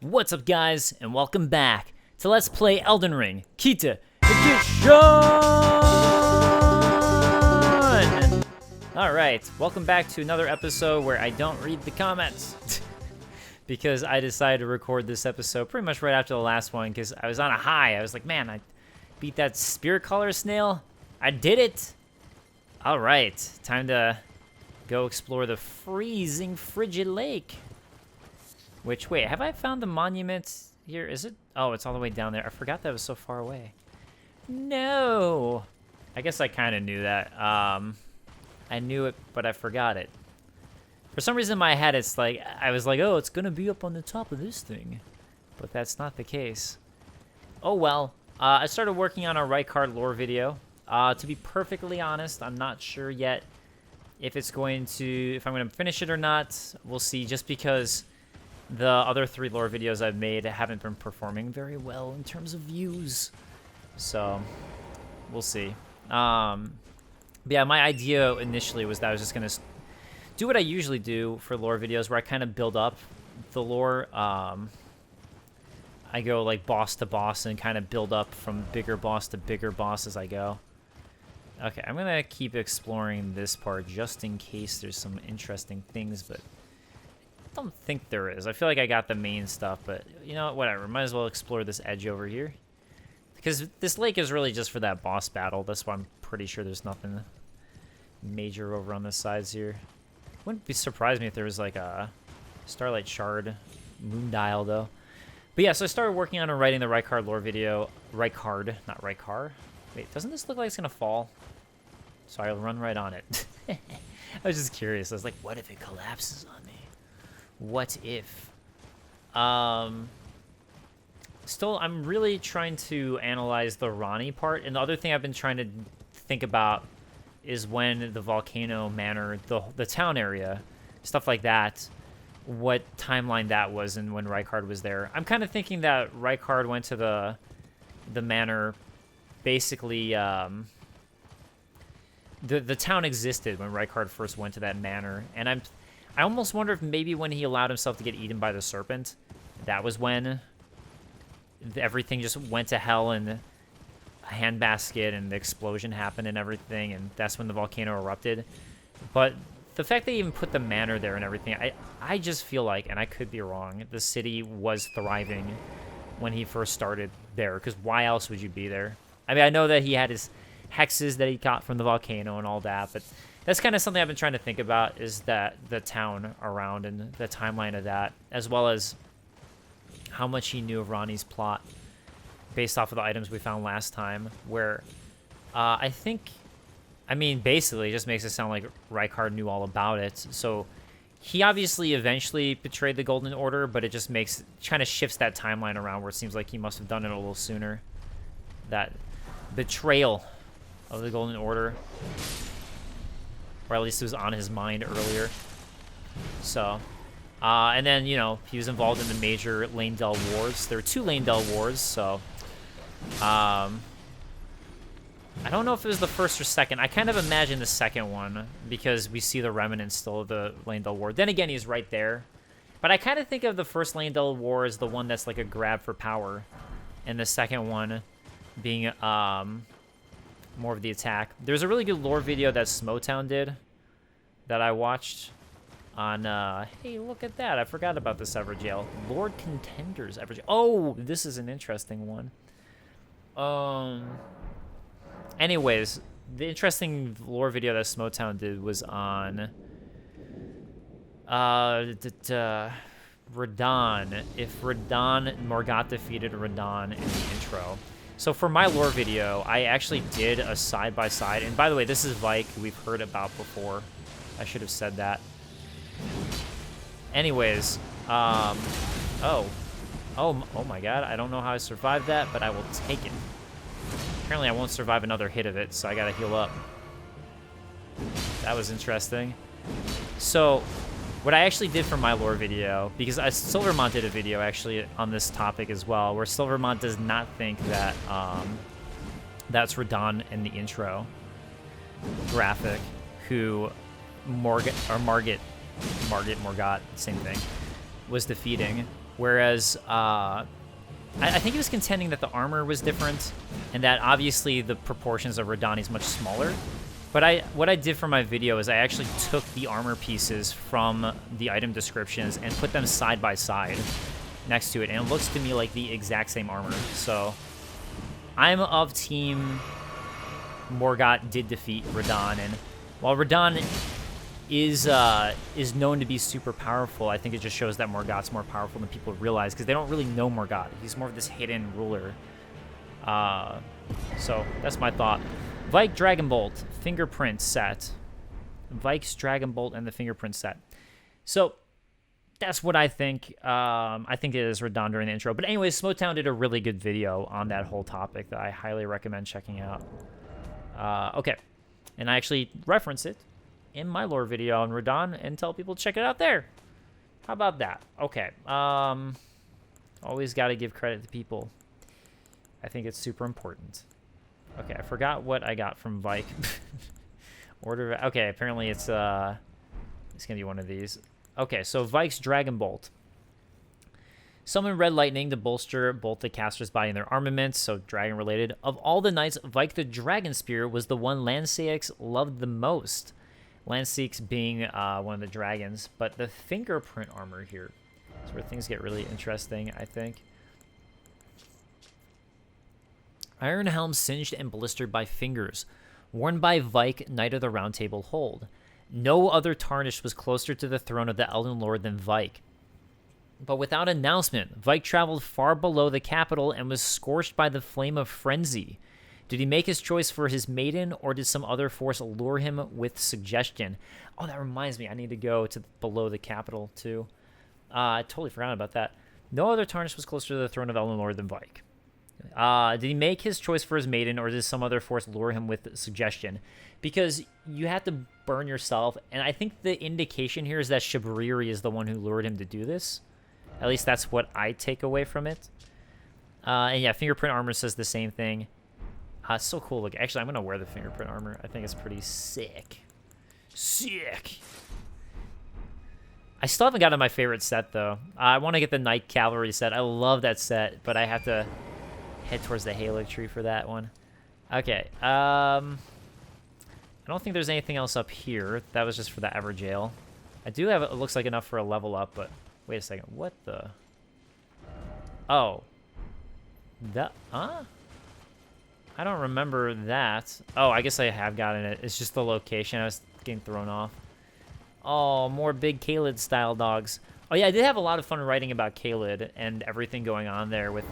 What's up, guys, and welcome back to Let's Play Elden Ring Kita Edition! Alright, welcome back to another episode where I don't read the comments. Because I decided to record this episode pretty much right after the last one because I was on a high. I was like, man, I beat that spirit color snail. I did it! Alright, time to go explore the freezing frigid lake. Which, wait, have I found the monument here? Is it? Oh, it's all the way down there. I forgot that was so far away. No! I guess I kind of knew that. I knew it, but I forgot it. For some reason in my head, it's like, I was like, oh, it's going to be up on the top of this thing. But that's not the case. Oh, well. I started working on a Rykard lore video. To be perfectly honest, I'm not sure yet if I'm going to finish it or not. We'll see, just because the other 3 lore videos I've made haven't been performing very well in terms of views. So, we'll see. But yeah, my idea initially was that I was just going to do what I usually do for lore videos, where I kind of build up the lore. I go like boss to boss and kind of build up from bigger boss to bigger boss as I go. Okay, I'm going to keep exploring this part just in case there's some interesting things, but I don't think there is. I feel like I got the main stuff, but you know what, whatever. Might as well explore this edge over here. Because this lake is really just for that boss battle. That's why I'm pretty sure there's nothing major over on the sides here. Wouldn't be surprised me if there was like a Starlight Shard moon dial though. But yeah, so I started working on writing the Rykard lore video. Rykard, not Rykar. Wait, doesn't this look like it's gonna fall? So I'll run right on it. I was just curious. I was like, what if it collapses on me? What if? Still, I'm really trying to analyze the Ranni part. And the other thing I've been trying to think about is when the Volcano Manor, the town area, stuff like that, what timeline that was and when Rykard was there. I'm kind of thinking that Rykard went to the manor, basically, the town existed when Rykard first went to that manor. And I almost wonder if maybe when he allowed himself to get eaten by the serpent, that was when everything just went to hell and a handbasket and the explosion happened and everything, and that's when the volcano erupted. But the fact they even put the manor there and everything, I just feel like, and I could be wrong, the city was thriving when he first started there, because why else would you be there? I mean, I know that he had his hexes that he got from the volcano and all that, but that's kind of something I've been trying to think about, is that the town around and the timeline of that, as well as how much he knew of Ranni's plot based off of the items we found last time, where I mean, basically it just makes it sound like Rykard knew all about it. So he obviously eventually betrayed the Golden Order, but it just kind of shifts that timeline around where it seems like he must have done it a little sooner. That betrayal of the Golden Order, or at least it was on his mind earlier. So, and then, you know, he was involved in the major Leyndell Wars. There were 2 Leyndell Wars, so, I don't know if it was the first or second. I kind of imagine the second one, because we see the remnants still of the Leyndell War. Then again, he's right there. But I kind of think of the first Leyndell War as the one that's like a grab for power, and the second one being, more of the attack. There's a really good lore video that Smotown did that I watched on, hey, look at that. I forgot about this Everjail. Lord Contenders Everjail. Oh, this is an interesting one. Anyways, the interesting lore video that Smotown did was on, Radahn. If Morgott defeated Radahn in the intro. So for my lore video, I actually did a side-by-side. And by the way, this is Vike, who we've heard about before. I should have said that. Anyways, oh my god, I don't know how I survived that, but I will take it. Apparently I won't survive another hit of it, so I gotta heal up. That was interesting. So, what I actually did for my lore video, because Silvermont did a video actually on this topic as well, where Silvermont does not think that that's Radahn in the intro graphic, who Morgott, same thing, was defeating, Whereas I think he was contending that the armor was different, and that obviously the proportions of Radani is much smaller. But what I did for my video is I actually took the armor pieces from the item descriptions and put them side by side next to it, and it looks to me like the exact same armor. So I'm of team Morgott did defeat Radahn, and while Radahn is known to be super powerful, I think it just shows that Morgott's more powerful than people realize, because they don't really know Morgott. He's more of this hidden ruler. So that's my thought. Vike Dragon Bolt fingerprint set. Vike's Dragon Bolt and the fingerprint set. So that's what I think. I think it is Radahn during the intro. But anyways, Smoketown did a really good video on that whole topic that I highly recommend checking out. Okay. And I actually reference it in my lore video on Radahn and tell people to check it out there. How about that? Okay. Always got to give credit to people. I think it's super important. Okay, I forgot what I got from Vike. Okay, apparently it's gonna be one of these. Okay, so Vike's Dragon Bolt. Summon Red Lightning to bolster both the caster's body and their armaments, so dragon related. Of all the knights, Vike the Dragon Spear was the one Lansseix loved the most. Lansseix being one of the dragons, but the fingerprint armor here is where things get really interesting, I think. Iron helm singed and blistered by fingers, worn by Vike, Knight of the Round Table Hold. No other tarnished was closer to the throne of the Elden Lord than Vike. But without announcement, Vike traveled far below the capital and was scorched by the flame of frenzy. Did he make his choice for his maiden, or did some other force lure him with suggestion? Oh, that reminds me, I need to go to below the capital too. I totally forgot about that. No other tarnished was closer to the throne of Elden Lord than Vike. Did he make his choice for his maiden, or did some other force lure him with suggestion? Because you have to burn yourself, and I think the indication here is that Shabriri is the one who lured him to do this. At least that's what I take away from it. And yeah, fingerprint armor says the same thing. It's so cool. Look, actually, I'm going to wear the fingerprint armor. I think it's pretty sick. Sick! I still haven't gotten my favorite set, though. I want to get the Knight Cavalry set. I love that set, but I have to head towards the Halo tree for that one. Okay. I don't think there's anything else up here. That was just for the Everjail. I do have, it looks like enough for a level up, but wait a second. What the? Oh. I don't remember that. Oh, I guess I have gotten it. It's just the location. I was getting thrown off. Oh, more big Caelid style dogs. Oh yeah, I did have a lot of fun writing about Caelid and everything going on there with,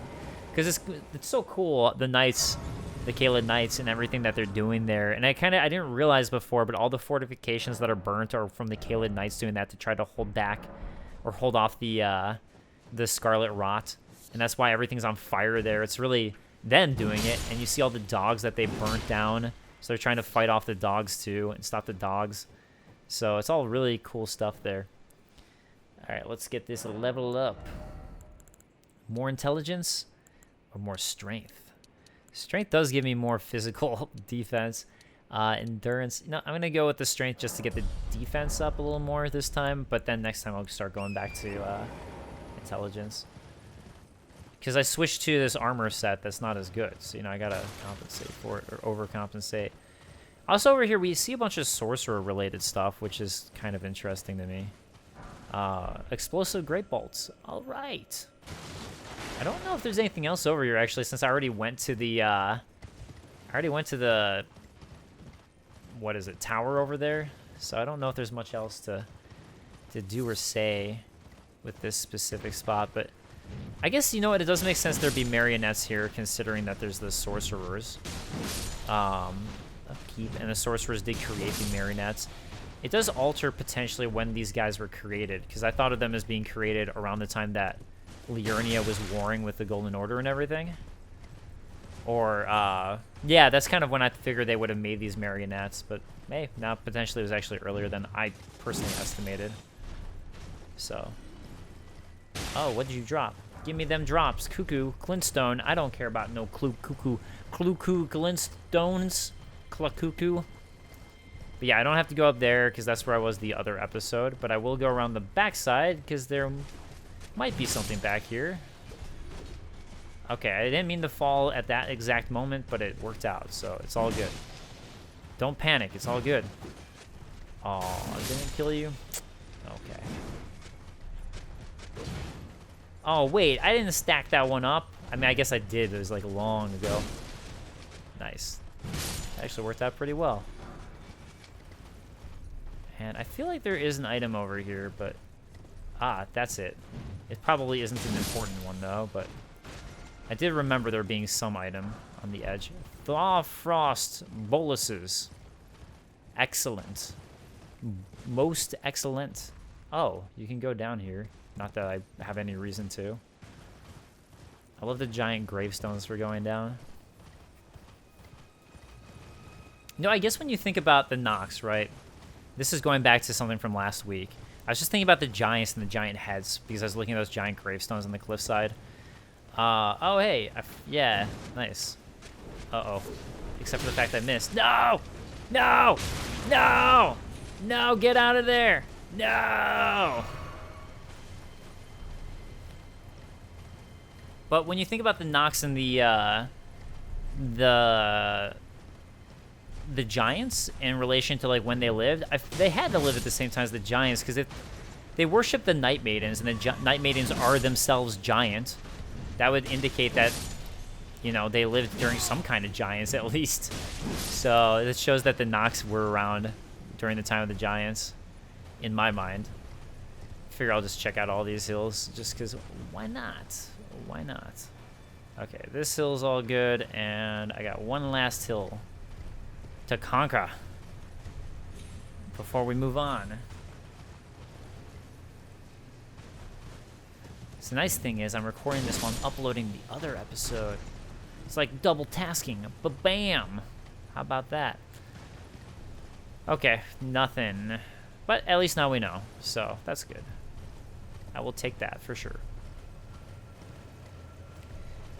because it's so cool, the knights, the Caelid knights and everything that they're doing there. And I didn't realize before, but all the fortifications that are burnt are from the Caelid knights doing that to try to hold back or hold off the Scarlet Rot. And that's why everything's on fire there. It's really them doing it, and you see all the dogs that they burnt down. So they're trying to fight off the dogs too and stop the dogs. So it's all really cool stuff there. All right, let's get this level up. More intelligence or more strength? Strength does give me more physical defense. Endurance. No, I'm going to go with the strength just to get the defense up a little more this time. But then next time I'll start going back to intelligence. Because I switched to this armor set that's not as good. So, I got to compensate for it, or overcompensate. Also over here, we see a bunch of sorcerer-related stuff, which is kind of interesting to me. Explosive Great Bolts. All right. I don't know if there's anything else over here, actually, since I already went to the, what is it, tower over there. So I don't know if there's much else to do or say with this specific spot, but I guess, you know what, it does make sense there'd be marionettes here, considering that there's the sorcerers. Upkeep, and the sorcerers did create the marionettes. It does alter potentially when these guys were created, because I thought of them as being created around the time that Liurnia was warring with the Golden Order and everything. Or, yeah, that's kind of when I figured they would have made these marionettes, but hey, now potentially it was actually earlier than I personally estimated. So. Oh, what did you drop? Give me them drops. Cuckoo, Glintstone. I don't care about no cuckoo, Glintstones. Cuckoo. But yeah, I don't have to go up there because that's where I was the other episode. But I will go around the backside because there Might be something back here. Okay, I didn't mean to fall at that exact moment, but it worked out, so it's all good. Don't panic, it's all good. Oh, I didn't kill you? Okay. Oh, wait, I didn't stack that one up. I mean, I guess I did, but it was like long ago. Nice. That actually worked out pretty well. And I feel like there is an item over here, but... Ah, that's it. It probably isn't an important one, though, but... I did remember there being some item on the edge. Thaw Frost Boluses. Excellent. Most excellent. Oh, you can go down here. Not that I have any reason to. I love the giant gravestones for going down. No, I guess when you think about the Nox, right? This is going back to something from last week. I was just thinking about the giants and the giant heads because I was looking at those giant gravestones on the cliffside. Oh, hey. Yeah, nice. Uh-oh. Except for the fact I missed. No! No! No! No, get out of there! No! But when you think about the Nox and the giants in relation to like when they lived, they had to live at the same time as the giants because they worship the Night Maidens, and the Night Maidens are themselves giant. That would indicate that, you know, they lived during some kind of giants at least. So it shows that the Nox were around during the time of the giants, in my mind. Figure I'll just check out all these hills just because why not? Why not? Okay, this hill's all good, and I got one last hill to conquer before we move on. So the nice thing is I'm recording this while I'm uploading the other episode. It's like double tasking, but bam! How about that? Okay, nothing. But at least now we know, so that's good. I will take that for sure.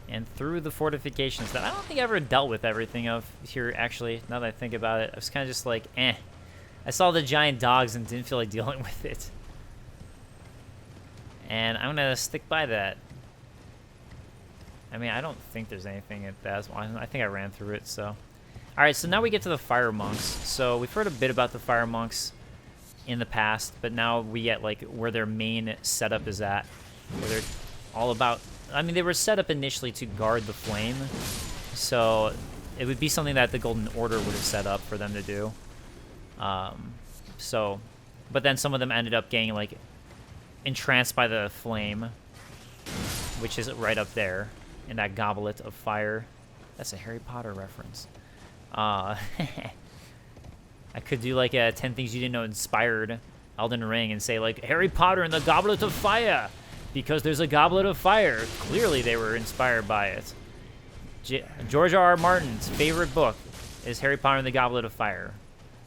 And through the fortifications that I don't think I ever dealt with everything of here, actually, now that I think about it. I was kind of just like, eh. I saw the giant dogs and didn't feel like dealing with it. And I'm gonna stick by that. I mean, I don't think there's anything at that. I think I ran through it, so. Alright, so now we get to the fire monks. So we've heard a bit about the fire monks in the past, but now we get like where their main setup is at. Where they're all about, I mean, they were set up initially to guard the flame. So it would be something that the Golden Order would have set up for them to do. But then some of them ended up getting like entranced by the flame, which is right up there in that goblet of fire. That's a Harry Potter reference. I could do like a 10 Things You Didn't Know inspired Elden Ring and say like Harry Potter and the Goblet of Fire because there's a Goblet of Fire. Clearly they were inspired by it. George R.R. Martin's favorite book is Harry Potter and the Goblet of Fire.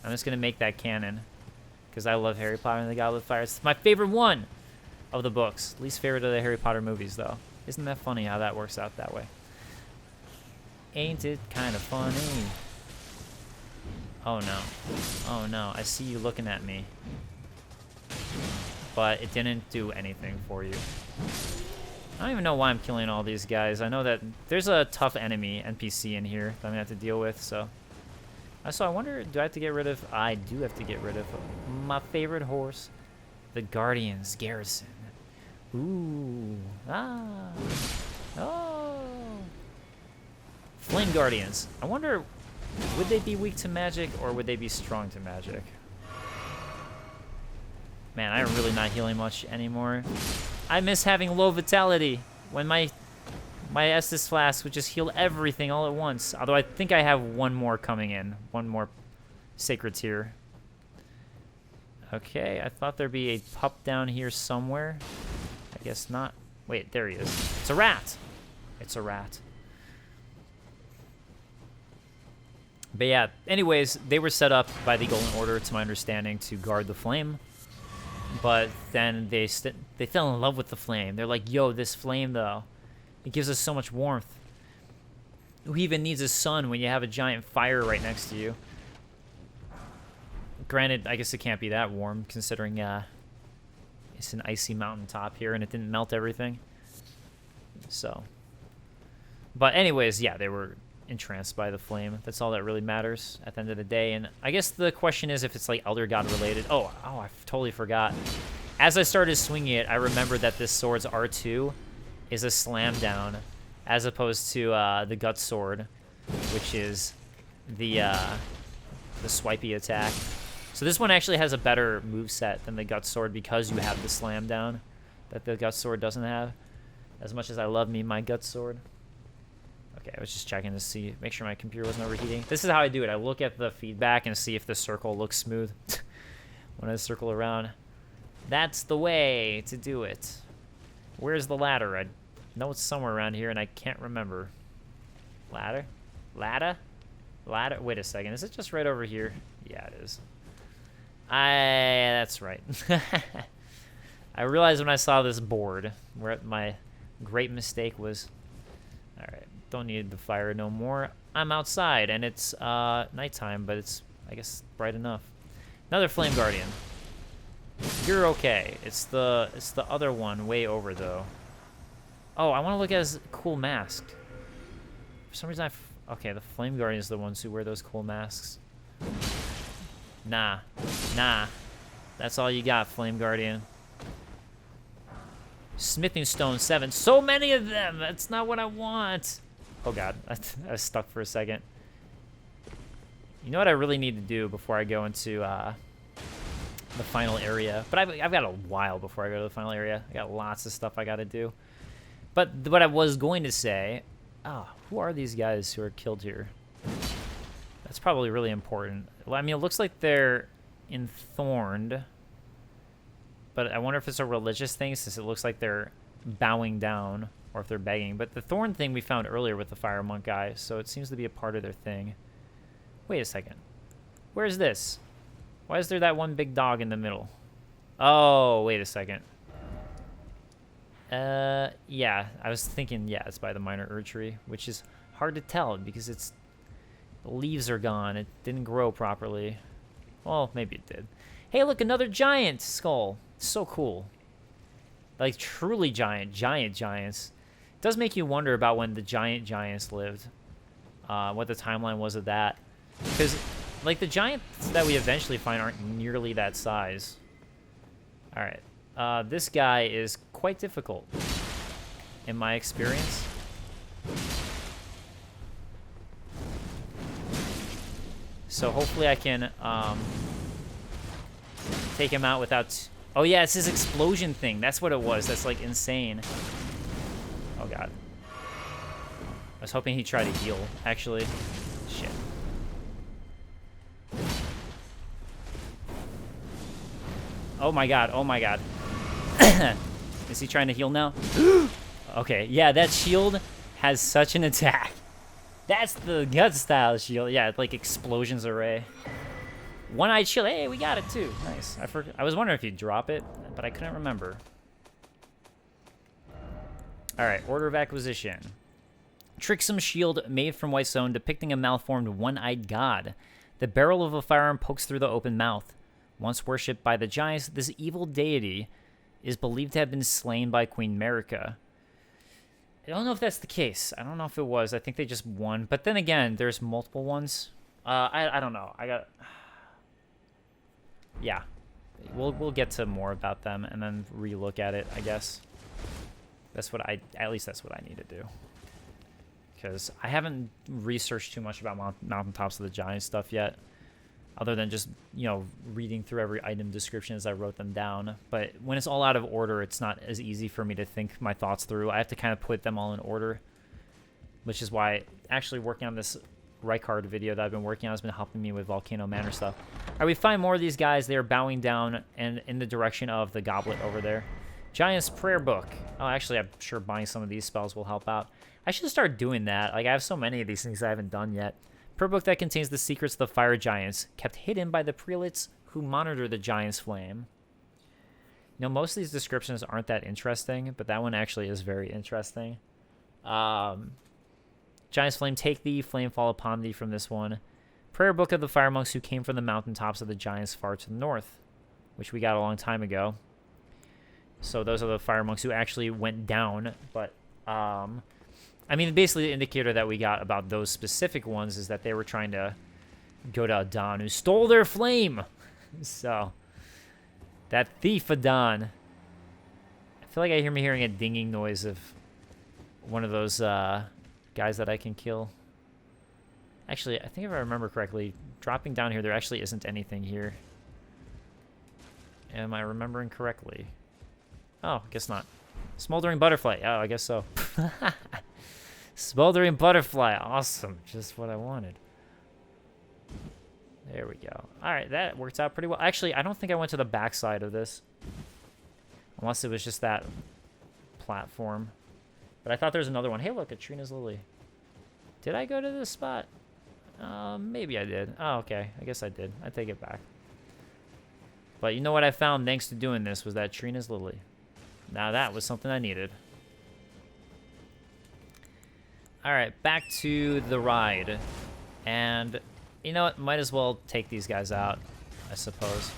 I'm just gonna make that canon because I love Harry Potter and the Goblet of Fire. It's my favorite one of the books. Least favorite of the Harry Potter movies, though. Isn't that funny how that works out that way? Ain't it kind of funny? Oh no. Oh no, I see you looking at me. But it didn't do anything for you. I don't even know why I'm killing all these guys. I know that there's a tough enemy, NPC, in here that I'm gonna have to deal with, so. So I wonder, do I have to get rid of... I do have to get rid of my favorite horse. The Guardian's Garrison. Ooh. Ah. Oh. Flame Guardians. I wonder, would they be weak to magic or would they be strong to magic? Man, I'm really not healing much anymore. I miss having low vitality when my Estus Flask would just heal everything all at once. Although I think I have one more coming in. One more Sacred Tier. Okay, I thought there'd be a pup down here somewhere. I guess not. Wait, there he is. It's a rat! It's a rat. But yeah, anyways, they were set up by the Golden Order, to my understanding, to guard the flame. But then they fell in love with the flame. They're like, yo, this flame, though, it gives us so much warmth. Who even needs a sun when you have a giant fire right next to you? Granted, I guess it can't be that warm, considering It's an icy mountaintop here, and it didn't melt everything. So, but anyways, yeah, they were entranced by the flame. That's all that really matters at the end of the day. And I guess the question is if it's like Elder God related. Oh, I totally forgot. As I started swinging it, I remembered that this sword's R2 is a slam down, as opposed to the Gut Sword, which is the swipey attack. So this one actually has a better moveset than the Gut Sword because you have the slam down that the Gut Sword doesn't have. As much as I love me my Gut Sword. Okay, I was just checking to see, make sure my computer wasn't overheating. This is how I do it. I look at the feedback and see if the circle looks smooth when I circle around. That's the way to do it. Where's the ladder? I know it's somewhere around here and I can't remember. Ladder? Ladder? Ladder? Wait a second. Is it just right over here? Yeah, it is. That's right. I realized when I saw this board where my great mistake was. All right. Don't need the fire no more. I'm outside, and it's nighttime, but it's, I guess, bright enough. Another Flame Guardian. You're okay. It's the other one way over, though. Oh, I want to look at his cool mask. For some reason, okay, the Flame Guardian is the ones who wear those cool masks. Nah. That's all you got, Flame Guardian. Smithing Stone 7. So many of them! That's not what I want. Oh god, I was stuck for a second. You know what I really need to do before I go into the final area? But I've got a while before I go to the final area. I got lots of stuff I got to do. But what I was going to say, who are these guys who are killed here? That's probably really important. Well, I mean, it looks like they're enthorned. But I wonder if it's a religious thing, since it looks like they're bowing down, or if they're begging. But the thorn thing we found earlier with the fire monk guy, so it seems to be a part of their thing. Wait a second. Where's this? Why is there that one big dog in the middle? Oh, wait a second. Yeah, I was thinking, yeah, it's by the minor Erd tree, which is hard to tell because the leaves are gone. It didn't grow properly. Well, maybe it did. Hey, look, another giant skull. So cool. Like, truly giants. It does make you wonder about when the giants lived. What the timeline was of that. Because, like, the giants that we eventually find aren't nearly that size. Alright. This guy is quite difficult, in my experience. So hopefully I can take him out without... Oh yeah, it's his explosion thing. That's what it was. That's like insane. Oh god. I was hoping he'd try to heal, actually. Shit. Oh my god, oh my god. Is he trying to heal now? Okay, yeah, that shield has such an attack. That's the gut style shield. Yeah, it's like explosions array. One-eyed shield. Hey, we got it too. Nice. I was wondering if you'd drop it, but I couldn't remember. All right, order of acquisition. Tricksome shield made from white stone depicting a malformed one-eyed god. The barrel of a firearm pokes through the open mouth. Once worshipped by the giants, this evil deity is believed to have been slain by Queen Merica. I don't know if that's the case. I don't know if it was. I think they just won. But then again, there's multiple ones. I don't know. Yeah. We'll get to more about them and then relook at it, I guess. At least that's what I need to do. Because I haven't researched too much about Mountaintops of the Giants stuff yet. Other than just, reading through every item description as I wrote them down. But when it's all out of order, it's not as easy for me to think my thoughts through. I have to kind of put them all in order. Which is why actually working on this Rykard video that I've been working on has been helping me with Volcano Manor stuff. All right, we find more of these guys. They are bowing down and in the direction of the goblet over there. Giant's Prayer Book. Oh, actually, I'm sure buying some of these spells will help out. I should start doing that. Like, I have so many of these things I haven't done yet. Prayer Book that contains the secrets of the fire giants, kept hidden by the prelates who monitor the giant's flame. Most of these descriptions aren't that interesting, but that one actually is very interesting. Giant's flame, take thee, flame fall upon thee from this one. Prayer Book of the fire monks who came from the mountaintops of the giants far to the north, which we got a long time ago. So those are the fire monks who actually went down. But, I mean, basically the indicator that we got about those specific ones is that they were trying to go to Adon, who stole their flame. So, that thief Adon. I feel like I hear me hearing a dinging noise of one of those guys that I can kill. Actually, I think if I remember correctly, dropping down here, there actually isn't anything here. Am I remembering correctly? Oh, guess not. Smoldering butterfly. Oh, I guess so. Smoldering butterfly. Awesome. Just what I wanted. There we go. All right, that worked out pretty well. Actually, I don't think I went to the backside of this. Unless it was just that platform. But I thought there was another one. Hey, look, a Trina's Lily. Did I go to this spot? Maybe I did. Oh, okay. I guess I did. I take it back. But you know what I found thanks to doing this was that Trina's Lily. Now that was something I needed. All right, back to the ride. And you know what? Might as well take these guys out, I suppose.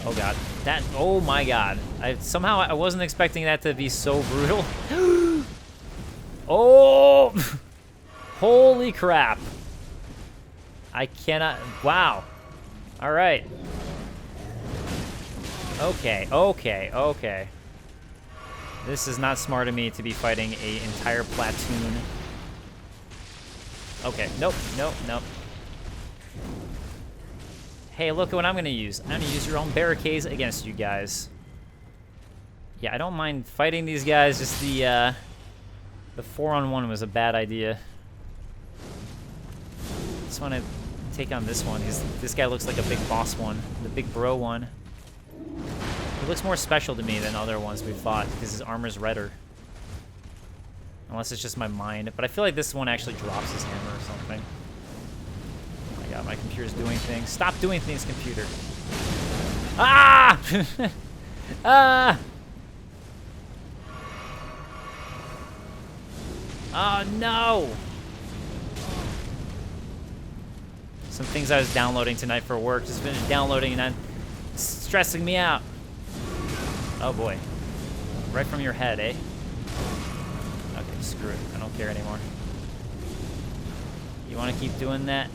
Oh god. That, oh my god. Somehow I wasn't expecting that to be so brutal. Oh! Holy crap. I cannot, wow. All right. Okay, okay, okay. This is not smart of me to be fighting an entire platoon. Okay, nope, nope, nope. Hey, look at what I'm gonna use. I'm gonna use your own barricades against you guys. Yeah, I don't mind fighting these guys, just the 4-on-1 was a bad idea. Just wanna take on this one, because this guy looks like a big boss one, the big bro one. He looks more special to me than other ones we've fought, because his armor's redder. Unless it's just my mind, but I feel like this one actually drops his hammer or something. Oh my god, my computer's doing things. Stop doing things, computer. Ah! Ah! Oh no! Some things I was downloading tonight for work, just finished downloading and I'm stressing me out. Oh boy. Right from your head, eh? Okay, screw it. I don't care anymore. You want to keep doing that?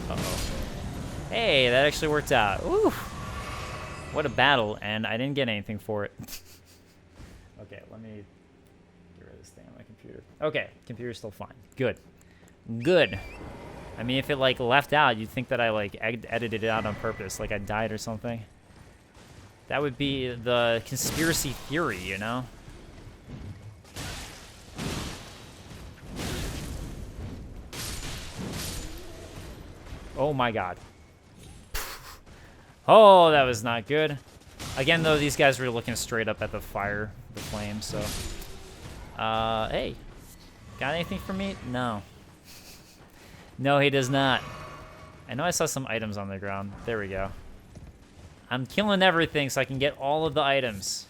Uh-oh. Hey, that actually worked out. Ooh. What a battle, and I didn't get anything for it. Okay, let me get rid of this thing on my computer. Okay, computer's still fine. Good. Good. I mean, if it, like, left out, you'd think that I, like, edited it out on purpose, like I died or something. That would be the conspiracy theory, you know? Oh my god. Oh, that was not good. Again, though, these guys were looking straight up at the fire, the flame, so... hey. Got anything for me? No. No, he does not. I know I saw some items on the ground. There we go. I'm killing everything so I can get all of the items.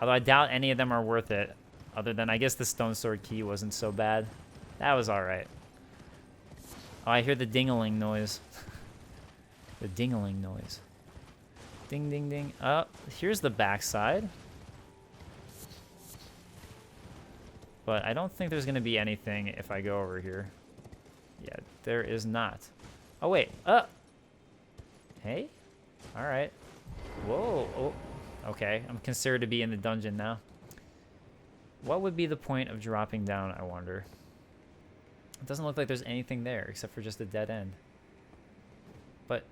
Although I doubt any of them are worth it. Other than, I guess the stone sword key wasn't so bad. That was alright. Oh, I hear the ding-a-ling noise. The ding-a-ling noise. Ding, ding, ding. Oh, here's the backside. But I don't think there's going to be anything if I go over here. Yeah, there is not. Oh, wait. Hey? Alright. Whoa. Oh. Okay, I'm considered to be in the dungeon now. What would be the point of dropping down, I wonder? It doesn't look like there's anything there except for just a dead end. But,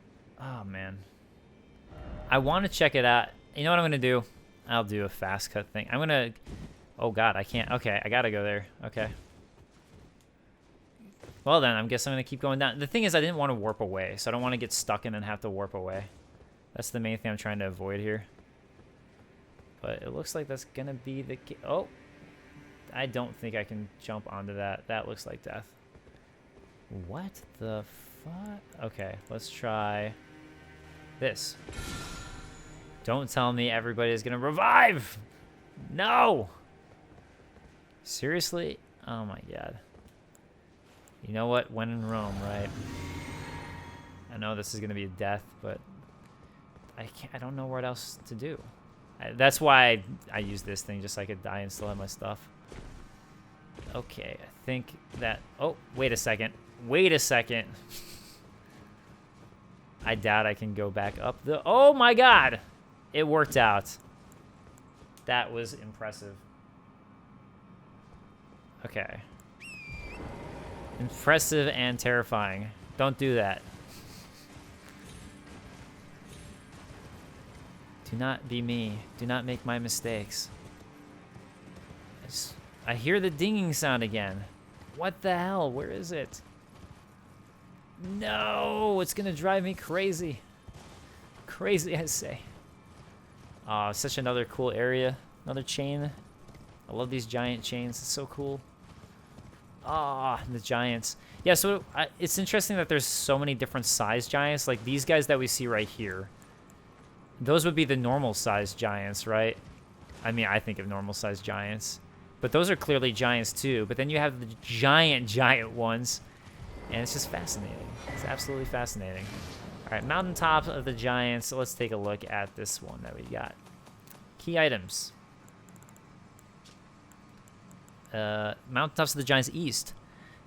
oh man. I want to check it out. You know what I'm going to do? I'll do a fast cut thing. I'm going to... Oh god, I can't. Okay, I got to go there. Okay. Well then, I guess I'm going to keep going down. The thing is, I didn't want to warp away, so I don't want to get stuck in and have to warp away. That's the main thing I'm trying to avoid here. But it looks like that's going to be the... Oh! I don't think I can jump onto that. That looks like death. What the fuck? Okay, let's try this. Don't tell me everybody is going to revive! No! Seriously? Oh my god. You know what? When in Rome, right? I know this is gonna be a death, but I don't know what else to do. That's why I use this thing, just so I could die and still have my stuff. Okay, I think that... Oh, wait a second. Wait a second. I doubt I can go back up the... Oh my god! It worked out. That was impressive. Okay. Impressive and terrifying. Don't do that. Do not be me. Do not make my mistakes. I hear the dinging sound again. What the hell? Where is it? No! It's gonna drive me crazy. Crazy, I say. Oh, such another cool area. Another chain. I love these giant chains. It's so cool. Ah, the giants. Yeah, so it's interesting that there's so many different size giants. Like these guys that we see right here. Those would be the normal size giants, right? I mean, I think of normal size giants. But those are clearly giants too. But then you have the giant ones. And it's just fascinating. It's absolutely fascinating. All right, mountaintops of the giants. So let's take a look at this one that we got. Key items. Mountaintops of the giants east.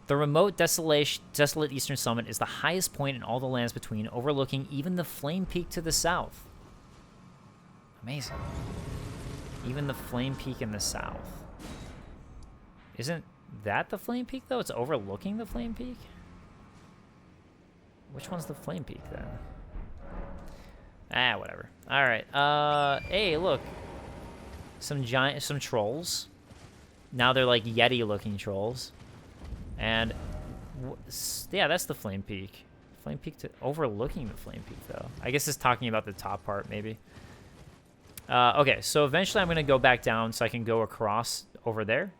The remote, desolate eastern summit is the highest point in all the lands between, overlooking even the Flame Peak to the south. Amazing. Even the Flame Peak in the south. Isn't that the Flame Peak, though? It's overlooking the Flame Peak? Which one's the Flame Peak, then? Ah, whatever. All right. Hey, look. Some trolls. Now they're like Yeti-looking trolls. And, yeah, that's the Flame Peak. Flame Peak overlooking the Flame Peak, though. I guess it's talking about the top part, maybe. Okay, so eventually I'm going to go back down so I can go across over there.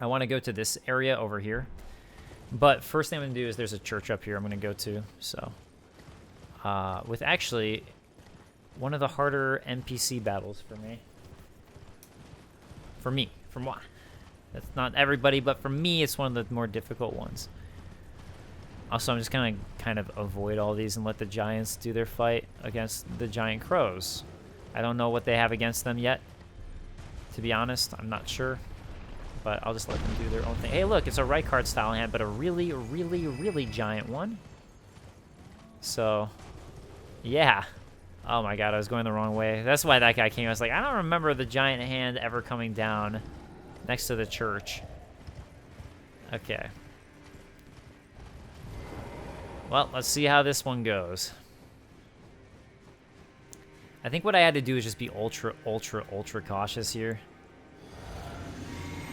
I want to go to this area over here. But first thing I'm going to do is there's a church up here I'm going to go to. So, with actually one of the harder NPC battles for me. For moi. That's not everybody, but for me, it's one of the more difficult ones. Also, I'm just going to kind of avoid all these and let the giants do their fight against the giant crows. I don't know what they have against them yet. To be honest, I'm not sure. But I'll just let them do their own thing. Hey, look, it's a Rykard style hand, but a really, really, really giant one. So, yeah. Oh my god, I was going the wrong way. That's why that guy came. I was like, I don't remember the giant hand ever coming down next to the church. Okay. Well, let's see how this one goes. I think what I had to do is just be ultra, ultra, ultra cautious here.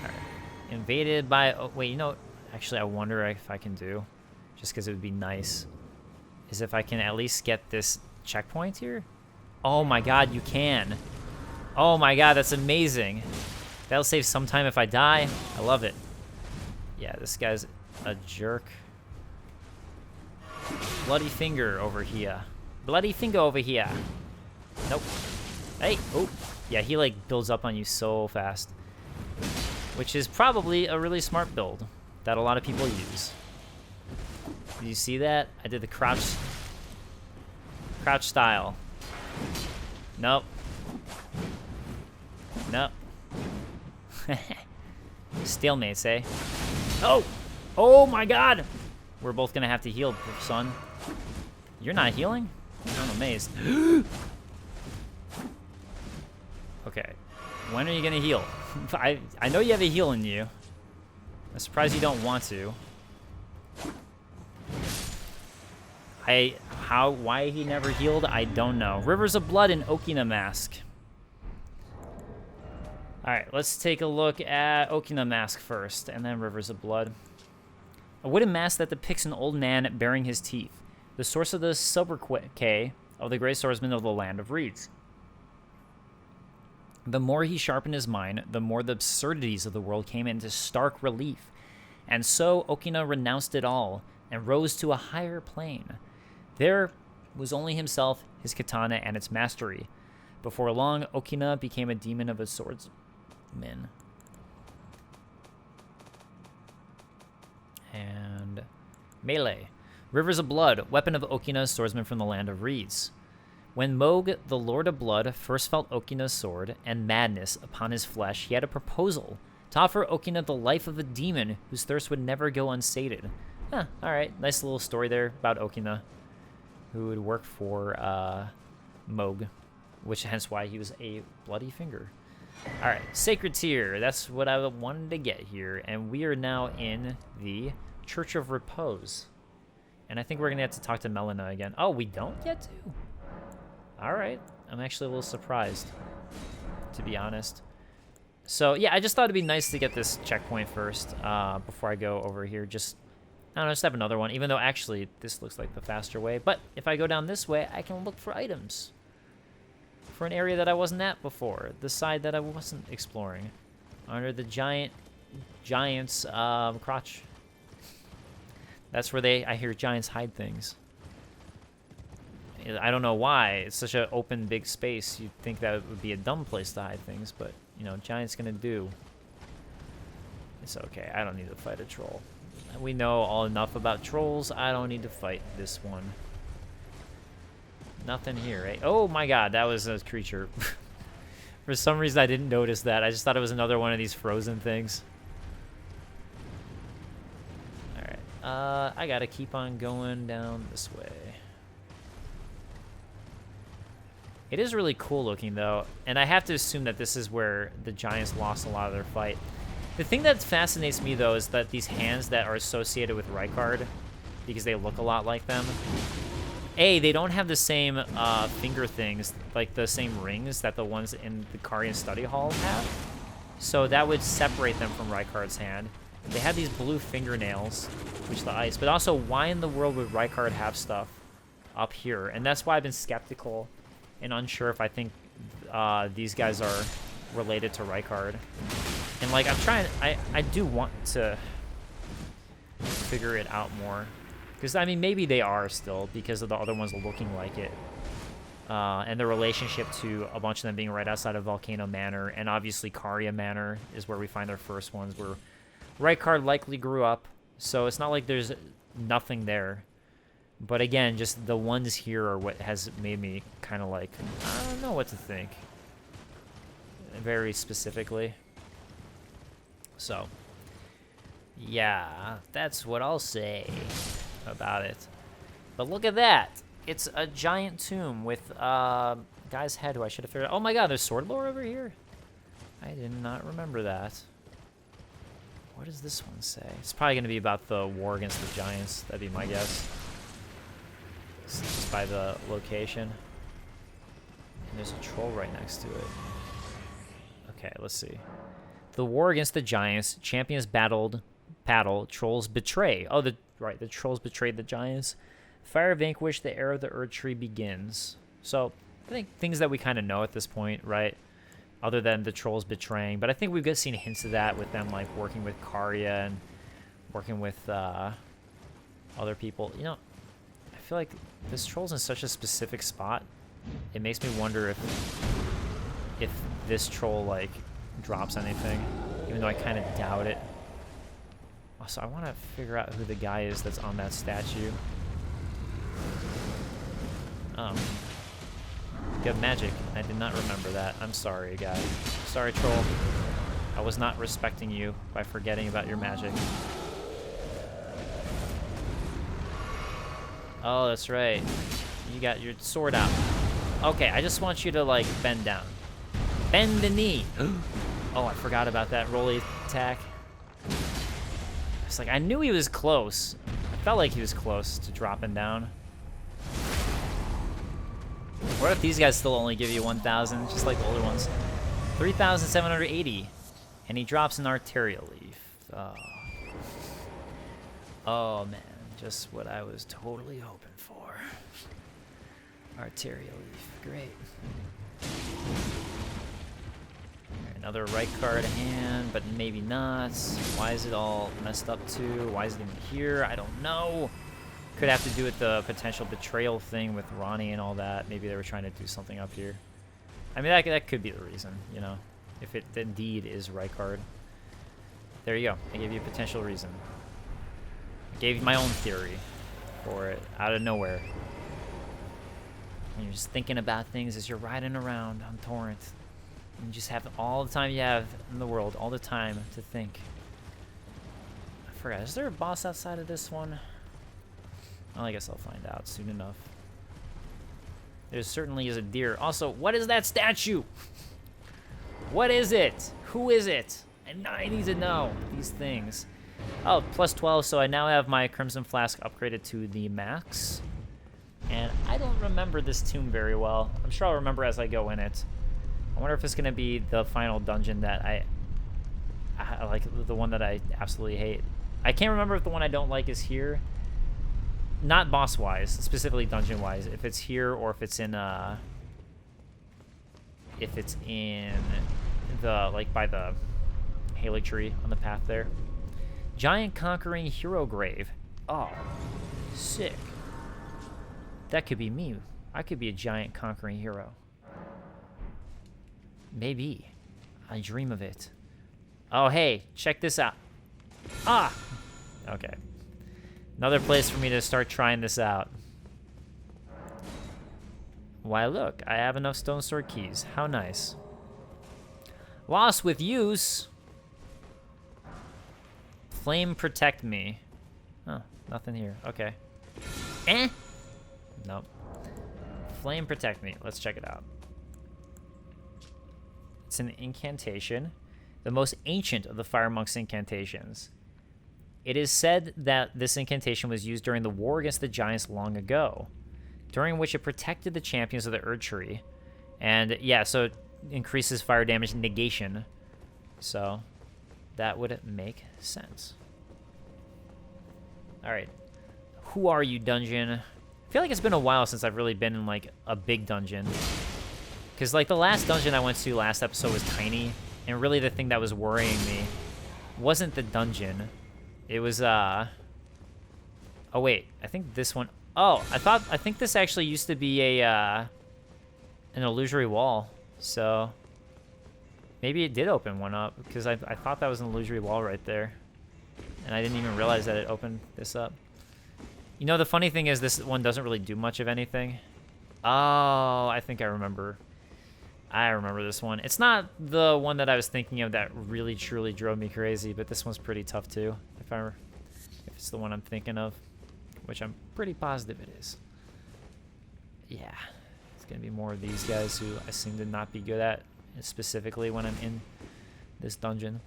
All right. Invaded by... Oh, wait, you know... Actually, I wonder if I can do, just because it would be nice, is if I can at least get this checkpoint here. Oh my god, you can. Oh my god, that's amazing. That'll save some time if I die. I love it. Yeah, this guy's a jerk. Bloody finger over here. Bloody finger over here. Nope. Hey, oh. Yeah, he like builds up on you so fast. Which is probably a really smart build that a lot of people use. Did you see that? I did the crouch style. Nope. Nope. Stalemates, eh? Oh! Oh my god! We're both gonna have to heal, son. You're not healing? I'm amazed. Okay. When are you gonna heal? I know you have a heal in you. I'm surprised you don't want to. Why he never healed, I don't know. Rivers of Blood and Okina Mask. Alright, let's take a look at Okina Mask first, and then Rivers of Blood. A wooden mask that depicts an old man baring his teeth, the source of the sobriquet of the great swordsman of the Land of Reeds. The more he sharpened his mind, the more the absurdities of the world came into stark relief. And so Okina renounced it all and rose to a higher plane. There was only himself, his katana, and its mastery. Before long, Okina became a demon of a swordsman. And Melee. Rivers of Blood, weapon of Okina's swordsman from the land of reeds. When Moog, the Lord of Blood, first felt Okina's sword and madness upon his flesh, he had a proposal to offer Okina the life of a demon whose thirst would never go unsated. Huh, alright. Nice little story there about Okina, who would work for Moog, which hence why he was a bloody finger. Alright, Sacred Tier. That's what I wanted to get here. And we are now in the Church of Repose. And I think we're going to have to talk to Melina again. Oh, we don't yet to? Alright. I'm actually a little surprised, to be honest. So, yeah, I just thought it'd be nice to get this checkpoint first before I go over here. Just, I don't know, just have another one. Even though, actually, this looks like the faster way. But if I go down this way, I can look for items. For an area that I wasn't at before. The side that I wasn't exploring. Under the giant's crotch. That's where I hear giants hide things. I don't know why. It's such an open, big space. You'd think that would be a dumb place to hide things, but, you know, giant's gonna do. It's okay. I don't need to fight a troll. We know all enough about trolls. I don't need to fight this one. Nothing here, right? Oh my god, that was a creature. For some reason, I didn't notice that. I just thought it was another one of these frozen things. Alright. I gotta keep on going down this way. It is really cool looking, though, and I have to assume that this is where the giants lost a lot of their fight. The thing that fascinates me, though, is that these hands that are associated with Rykard, because they look a lot like them, they don't have the same finger things, like the same rings that the ones in the Karian Study Hall have. So that would separate them from Rykard's hand. They have these blue fingernails, which the ice, but also why in the world would Rykard have stuff up here? And that's why I've been skeptical and unsure if I think these guys are related to Rykard. And like, I do want to figure it out more. Because, I mean, maybe they are still because of the other ones looking like it. And the relationship to a bunch of them being right outside of Volcano Manor. And obviously Caria Manor is where we find their first ones, where Rykard likely grew up. So it's not like there's nothing there. But again, just the ones here are what has made me kind of like, I don't know what to think. Very specifically. So, yeah, that's what I'll say about it. But look at that. It's a giant tomb with guy's head who I should have figured out. Oh my god, there's sword lore over here? I did not remember that. What does this one say? It's probably going to be about the war against the giants. That'd be my guess. Just by the location. And there's a troll right next to it. Okay, let's see. The war against the giants. Champions battle. Trolls betray. Oh, the trolls betrayed the giants. Fire vanquished. The era of the Erd Tree begins. So, I think things that we kind of know at this point, right? Other than the trolls betraying. But I think we've seen hints of that with them, like, working with Caria and working with other people. You know, I feel like this troll's in such a specific spot. It makes me wonder if this troll, like, drops anything. Even though I kind of doubt it. Also, I want to figure out who the guy is that's on that statue. You have magic. I did not remember that. I'm sorry, guy. Sorry, troll. I was not respecting you by forgetting about your magic. Oh, that's right. You got your sword out. Okay, I just want you to, like, bend down. Bend the knee. Oh, I forgot about that rolly attack. It's like, I knew he was close. I felt like he was close to dropping down. What if these guys still only give you 1,000, just like the older ones? 3,780. And he drops an arterial leaf. Oh. Oh, man. Just what I was totally hoping for. Arterial leaf. Great. Another Rykard hand, but maybe not. Why is it all messed up too? Why is it even here? I don't know. Could have to do with the potential betrayal thing with Ronnie and all that. Maybe they were trying to do something up here. I mean, that could be the reason, you know, if it indeed is Rykard. There you go. I gave you a potential reason. Gave you my own theory for it out of nowhere. And you're just thinking about things as you're riding around on Torrent. And you just have all the time you have in the world, all the time to think. I forgot, is there a boss outside of this one? Well, I guess I'll find out soon enough. There certainly is a deer. Also, what is that statue? What is it? Who is it? And I need to know these things. Oh, plus 12, so I now have my Crimson Flask upgraded to the max. And I don't remember this tomb very well. I'm sure I'll remember as I go in it. I wonder if it's going to be the final dungeon that I like, the one that I absolutely hate. I can't remember if the one I don't like is here. Not boss-wise, specifically dungeon-wise. If it's here or if it's in the, like, by the Haley tree on the path there. Giant Conquering Hero Grave. Oh, sick. That could be me. I could be a giant conquering hero. Maybe. I dream of it. Oh, hey, check this out. Ah! Okay. Another place for me to start trying this out. Why, look, I have enough stone sword keys. How nice. Lost with use. Flame protect me. Oh, nothing here. Okay. Eh? Nope. Flame protect me. Let's check it out. It's an incantation. The most ancient of the Fire Monk's incantations. It is said that this incantation was used during the war against the giants long ago, during which it protected the champions of the Erd Tree. And yeah, so it increases fire damage negation. So that would make sense. Alright. Who are you, dungeon? I feel like it's been a while since I've really been in, like, a big dungeon. Because, like, the last dungeon I went to last episode was tiny. And really the thing that was worrying me wasn't the dungeon. It was, oh, wait. I think this one... Oh, I think this actually used to be an illusory wall. So... maybe it did open one up, because I thought that was an illusory wall right there. And I didn't even realize that it opened this up. You know, the funny thing is this one doesn't really do much of anything. Oh, I think I remember. I remember this one. It's not the one that I was thinking of that really, truly drove me crazy, but this one's pretty tough too, if it's the one I'm thinking of, which I'm pretty positive it is. Yeah, it's going to be more of these guys who I seem to not be good at, specifically when I'm in this dungeon.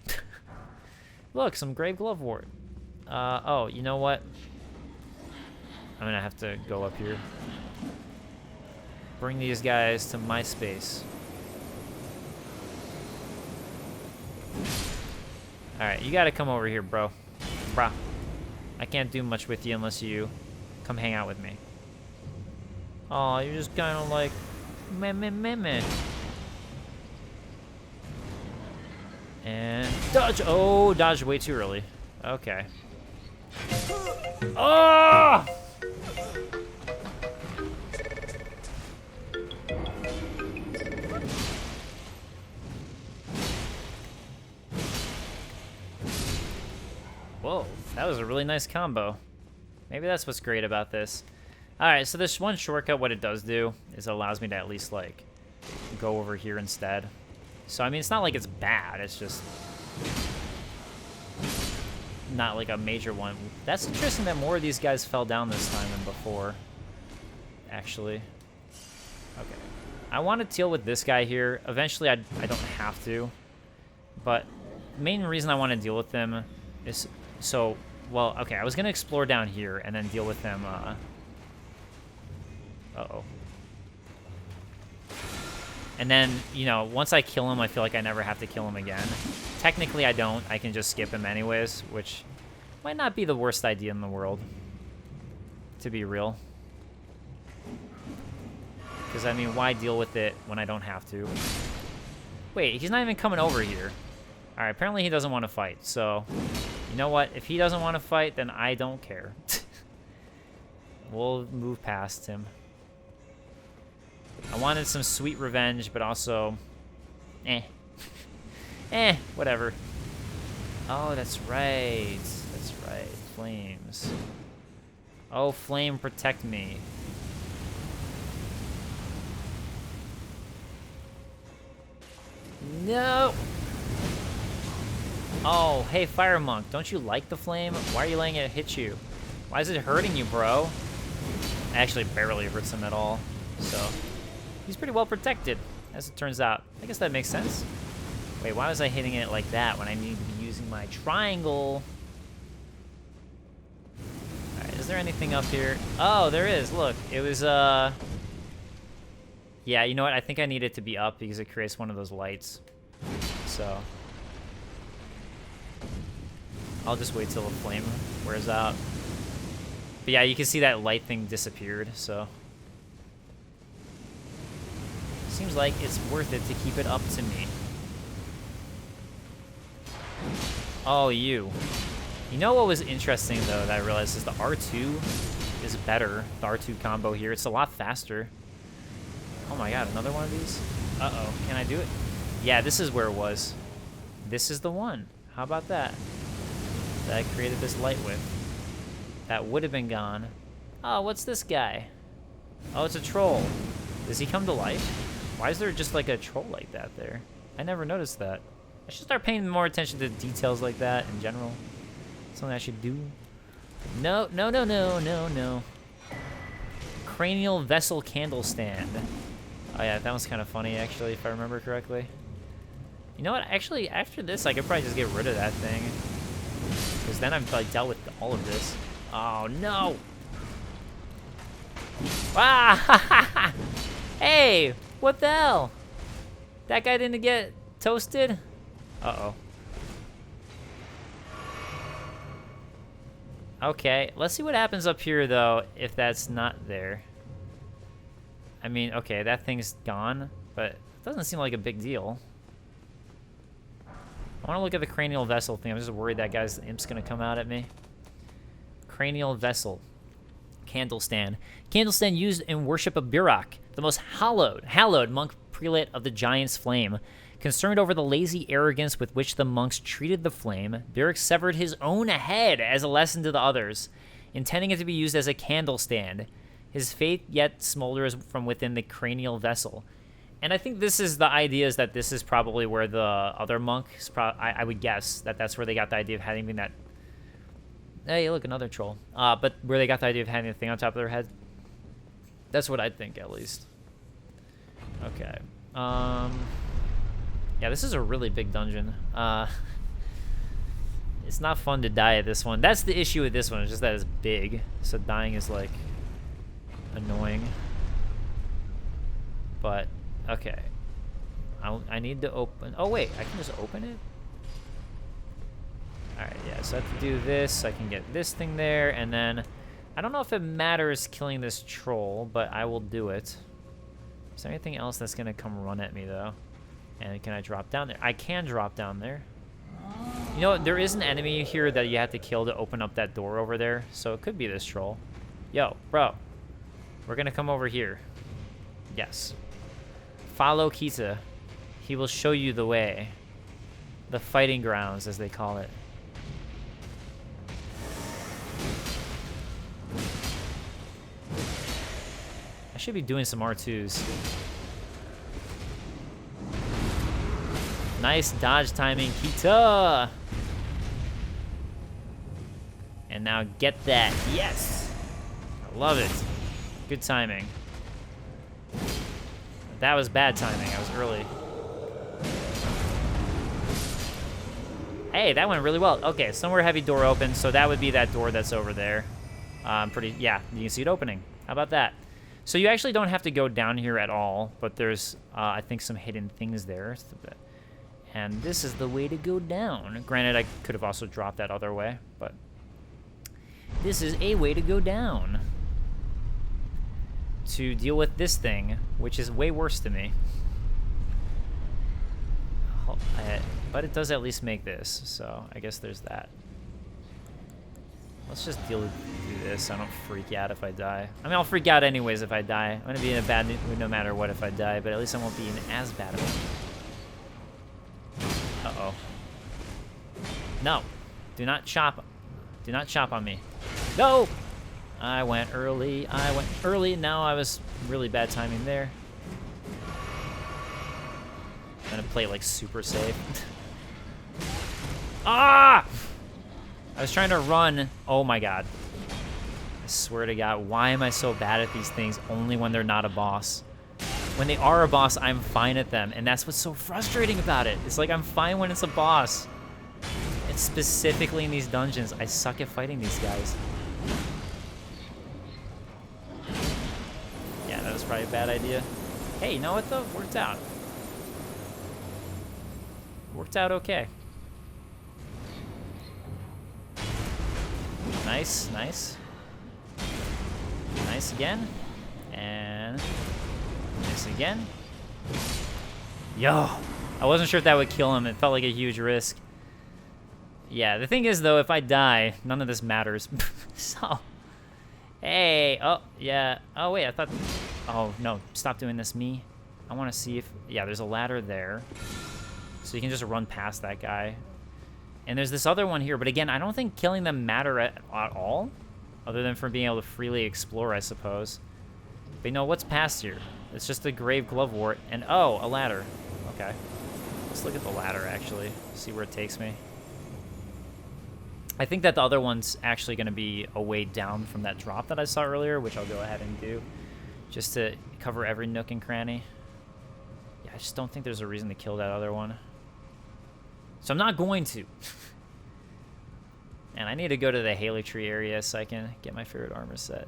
Look, some Grave Glovewort. Oh, you know what? I'm gonna have to go up here. Bring these guys to my space. Alright, you gotta come over here, bro. Bruh. I can't do much with you unless you come hang out with me. Oh, you're just kinda like... meh, meh, meh, meh. And dodge. Oh, dodged way too early. Okay. Oh! Whoa, that was a really nice combo. Maybe that's what's great about this. Alright, so this one shortcut, what it does do is it allows me to at least, like, go over here instead. So, I mean, it's not like it's bad. It's just not like a major one. That's interesting that more of these guys fell down this time than before, actually. Okay. I want to deal with this guy here. Eventually, I don't have to. But the main reason I want to deal with them is so... well, okay, I was going to explore down here and then deal with them. Uh-oh. And then, you know, once I kill him, I feel like I never have to kill him again. Technically, I don't. I can just skip him anyways, which might not be the worst idea in the world, to be real. Because, I mean, why deal with it when I don't have to? Wait, he's not even coming over here. Alright, apparently he doesn't want to fight, so... you know what? If he doesn't want to fight, then I don't care. We'll move past him. I wanted some sweet revenge, but also... whatever. Oh, that's right. That's right. flames. Oh, flame, protect me. No! Oh, hey, Fire Monk, don't you like the flame? Why are you letting it hit you? Why is it hurting you, bro? It actually barely hurts him at all, so he's pretty well protected, as it turns out. I guess that makes sense. Wait, why was I hitting it like that when I need to be using my triangle? Alright, is there anything up here? Oh, there is, look. It was, yeah, you know what? I think I need it to be up because it creates one of those lights. So I'll just wait till the flame wears out. But yeah, you can see that light thing disappeared, so seems like it's worth it to keep it up to me. Oh, you. You know what was interesting, though, that I realized is the R2 is better. The R2 combo here. It's a lot faster. Oh my god, another one of these? Uh-oh. Can I do it? Yeah, this is where it was. This is the one. How about that? That I created this light with. That would have been gone. Oh, what's this guy? Oh, it's a troll. Does he come to life? Why is there just like a troll like that there? I never noticed that. I should start paying more attention to details like that in general. Something I should do. No, no, no, no, no, no. Cranial vessel candle stand. Oh yeah, that one's kind of funny actually, if I remember correctly. You know what? Actually, after this, I could probably just get rid of that thing, because then I've like dealt with all of this. Oh no! Ah! Hey, what the hell? That guy didn't get toasted? Uh-oh. Okay, let's see what happens up here, though, if that's not there. I mean, okay, that thing's gone, but it doesn't seem like a big deal. I want to look at the cranial vessel thing. I'm just worried that guy's imp's going to come out at me. Cranial vessel. Candle stand. Candle stand used in worship of Burak, the most hallowed monk prelate of the Giant's Flame. Concerned over the lazy arrogance with which the monks treated the flame, Burak severed his own head as a lesson to the others, intending it to be used as a candle stand. His faith yet smolders from within the cranial vessel. And I think this is the idea, is that this is probably where the other monk, I would guess that that's where they got the idea of having that. Hey, look, another troll. But where they got the idea of having a thing on top of their head. That's what I'd think, at least. Okay. Yeah, this is a really big dungeon. It's not fun to die at this one. That's the issue with this one, it's just that it's big. So dying is, like, annoying. But, okay. I need to open... Oh, wait, I can just open it? Alright, yeah, so I have to do this. I can get this thing there, and then... I don't know if it matters killing this troll, but I will do it. Is there anything else that's going to come run at me, though? And can I drop down there? I can drop down there. You know what? There is an enemy here that you have to kill to open up that door over there. So it could be this troll. Yo, bro. We're going to come over here. Yes. Follow Kita. He will show you the way. The fighting grounds, as they call it. I should be doing some R2s. Nice dodge timing, Kita! And now get that. Yes! I love it. Good timing. That was bad timing. I was early. Hey, that went really well. Okay, somewhere heavy door open, so that would be that door that's over there. Yeah, you can see it opening. How about that? So you actually don't have to go down here at all, but there's, I think, some hidden things there. And this is the way to go down. Granted, I could have also dropped that other way, but this is a way to go down to deal with this thing, which is way worse to me. But it does at least make this, so I guess there's that. Let's just do this so I don't freak out if I die. I mean, I'll freak out anyways if I die. I'm going to be in a bad mood no matter what if I die, but at least I won't be in as bad of a mood. Uh-oh. No. Do not chop. Do not chop on me. No! I went early. Now I was really bad timing there. I'm gonna play like super safe. Ah! I was trying to run. Oh my god. I swear to God, why am I so bad at these things only when they're not a boss? When they are a boss, I'm fine at them, and that's what's so frustrating about it. It's like I'm fine when it's a boss. It's specifically in these dungeons. I suck at fighting these guys. Yeah, that was probably a bad idea. Hey, you know what though? Worked out. Worked out okay. Nice, nice. Nice again. And nice again. Yo! I wasn't sure if that would kill him. It felt like a huge risk. Yeah, the thing is, though, if I die, none of this matters. So, hey, oh, yeah. Oh, wait, I thought, oh, no, stop doing this, me. I want to see if, yeah, there's a ladder there. So you can just run past that guy. And there's this other one here, but again, I don't think killing them matter at all, other than for being able to freely explore, I suppose. But you know, what's past here? It's just a grave glovewort, and oh, a ladder. Okay. Let's look at the ladder, actually, see where it takes me. I think that the other one's actually going to be a way down from that drop that I saw earlier, which I'll go ahead and do, just to cover every nook and cranny. Yeah, I just don't think there's a reason to kill that other one. So I'm not going to. And I need to go to the Haley Tree area so I can get my favorite armor set.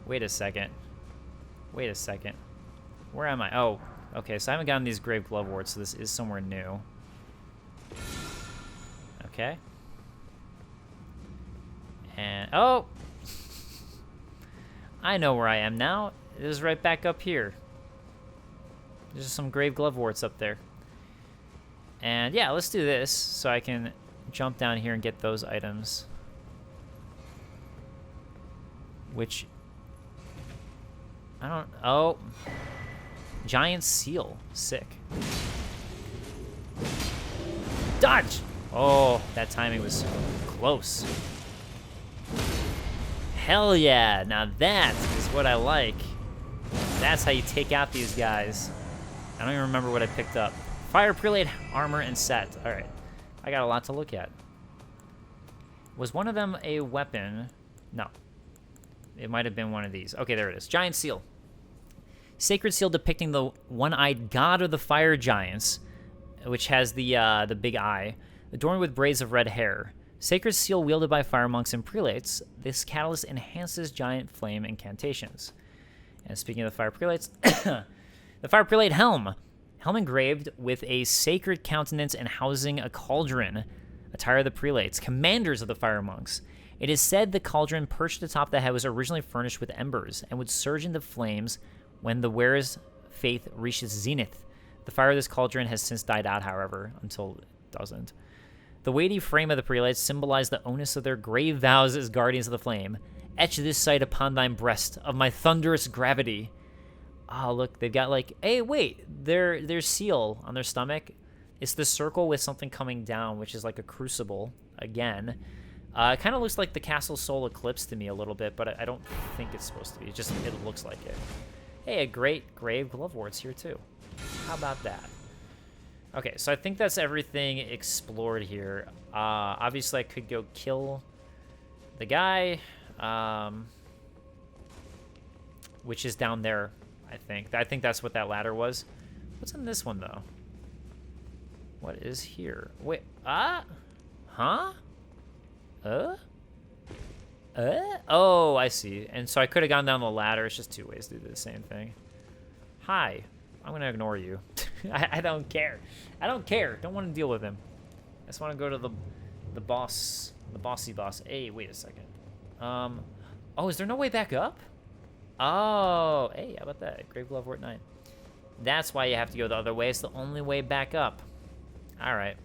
Wait a second. Wait a second. Where am I? Oh, okay, so I haven't gotten these grave gloveworts, so this is somewhere new. Okay. And, oh! I know where I am now. It is right back up here. There's some grave gloveworts up there. And yeah, let's do this so I can jump down here and get those items. Which, I don't, oh. Giant seal, sick. Dodge! Oh, that timing was close. Hell yeah, now that is what I like. That's how you take out these guys. I don't even remember what I picked up. Fire prelate armor and set. All right, I got a lot to look at. Was one of them a weapon? No. It might have been one of these. Okay, there it is. Giant seal. Sacred seal depicting the one-eyed god of the fire giants, which has the big eye, adorned with braids of red hair. Sacred seal wielded by fire monks and prelates. This catalyst enhances giant flame incantations. And speaking of the fire prelates, the fire prelate helm. Helm engraved with a sacred countenance and housing a cauldron. Attire of the prelates, commanders of the fire monks. It is said the cauldron perched atop the head was originally furnished with embers and would surge into flames when the wearer's faith reaches zenith. The fire of this cauldron has since died out, however, until it doesn't. The weighty frame of the prelates symbolized the onus of their grave vows as guardians of the flame. Etch this sight upon thine breast of my thunderous gravity. Oh, look, they've got like, hey, wait, their seal on their stomach. It's the circle with something coming down, which is like a crucible, again. It kind of looks like the Castle Soul Eclipse to me a little bit, but I don't think it's supposed to be. It looks like it. Hey, a great grave gloveworts here, too. How about that? Okay, so I think that's everything explored here. Obviously, I could go kill the guy, which is down there, I think. I think that's what that ladder was. What's in this one, though? What is here? Wait, huh? Oh, I see. And so I could have gone down the ladder. It's just two ways to do the same thing. Hi. I'm going to ignore you. I don't care. I don't care. Don't want to deal with him. I just want to go to the boss, the bossy boss. Hey, wait a second. Oh, is there no way back up? Oh, hey, how about that? Grave Glovewort 9. That's why you have to go the other way. It's the only way back up. All right.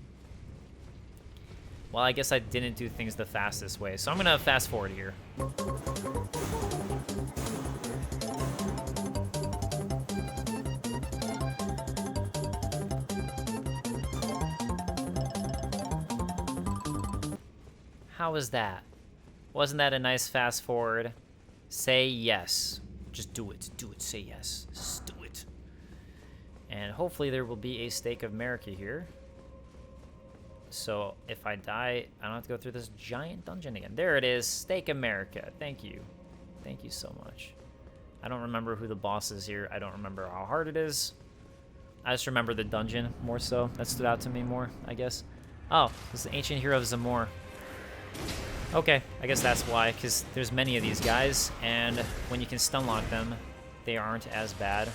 Well, I guess I didn't do things the fastest way, so I'm going to fast forward here. How was that? Wasn't that a nice fast forward? Say yes. Just do it. Do it. Say yes. Just do it. And hopefully there will be a Stake of America here. So if I die, I don't have to go through this giant dungeon again. There it is. Stake America. Thank you. Thank you so much. I don't remember who the boss is here. I don't remember how hard it is. I just remember the dungeon more so. That stood out to me more, I guess. Oh, this is the Ancient Hero of Zamor. Okay, I guess that's why, because there's many of these guys, and when you can stun lock them, they aren't as bad.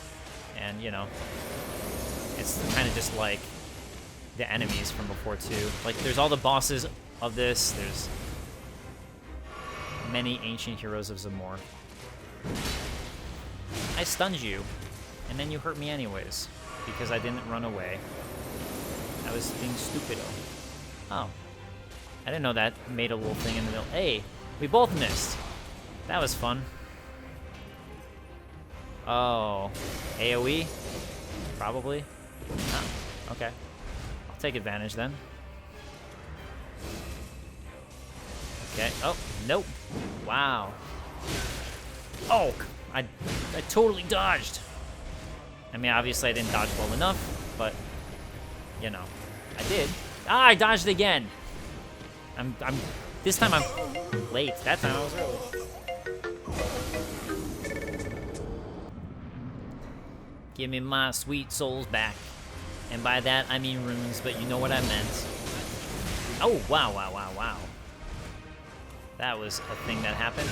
And, you know, it's kind of just like the enemies from before, too. Like, there's all the bosses of this. There's many Ancient Heroes of Zamor. I stunned you, and then you hurt me anyways, because I didn't run away. I was being stupido. Oh. I didn't know that made a little thing in the middle. Hey, we both missed. That was fun. Oh. AoE? Probably. Oh, okay. I'll take advantage then. Okay. Oh, nope. Wow. Oh, I totally dodged. I mean, obviously I didn't dodge well enough, but, you know, I did. Ah, I dodged again. This time I'm late. That time I was early. Give me my sweet souls back. And by that, I mean runes, but you know what I meant. Oh, wow, wow, wow, wow. That was a thing that happened.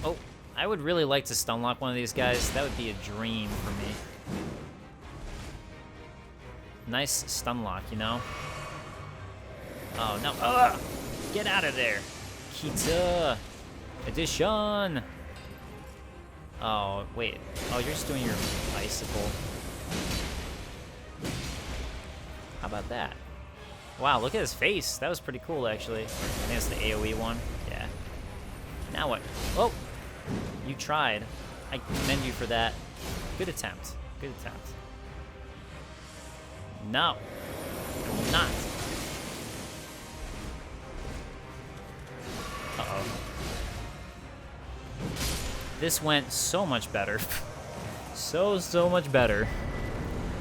Oh, I would really like to stun lock one of these guys. That would be a dream for me. Nice stun lock, you know? Oh, no. Ugh! Get out of there. Kita. Edition. Oh, wait. Oh, you're just doing your icicle. How about that? Wow, look at his face. That was pretty cool, actually. I think it's the AoE one. Yeah. Now what? Oh! You tried. I commend you for that. Good attempt. Good attempt. No. I will not. Uh-oh. This went so much better. so much better.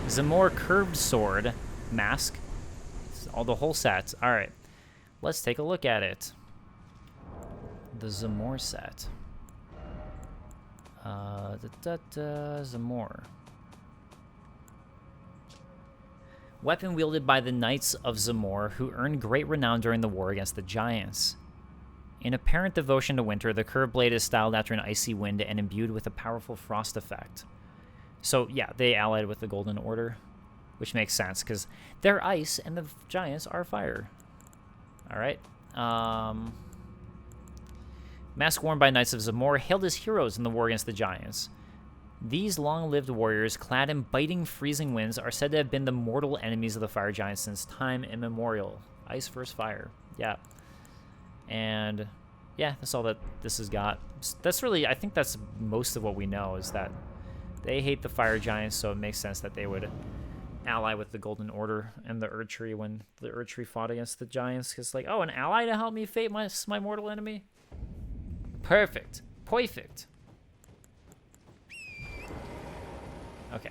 Zamor curved sword. Mask. All the whole set. Alright. Let's take a look at it. The Zamor set. Zamor. Weapon wielded by the Knights of Zamor, who earned great renown during the war against the Giants. In apparent devotion to winter, the curved blade is styled after an icy wind and imbued with a powerful frost effect. So, yeah, they allied with the Golden Order, which makes sense, because they're ice and the Giants are fire. Alright. Mask worn by Knights of Zamor hailed as heroes in the war against the Giants. These long-lived warriors, clad in biting, freezing winds, are said to have been the mortal enemies of the fire giants since time immemorial. Ice versus fire. Yeah. And, yeah, that's all that this has got. That's really, I think that's most of what we know, is that they hate the fire giants, so it makes sense that they would ally with the Golden Order and the Erdtree when the Erdtree fought against the Giants. Because, like, oh, an ally to help me fate my mortal enemy? Perfect. Perfect. Okay.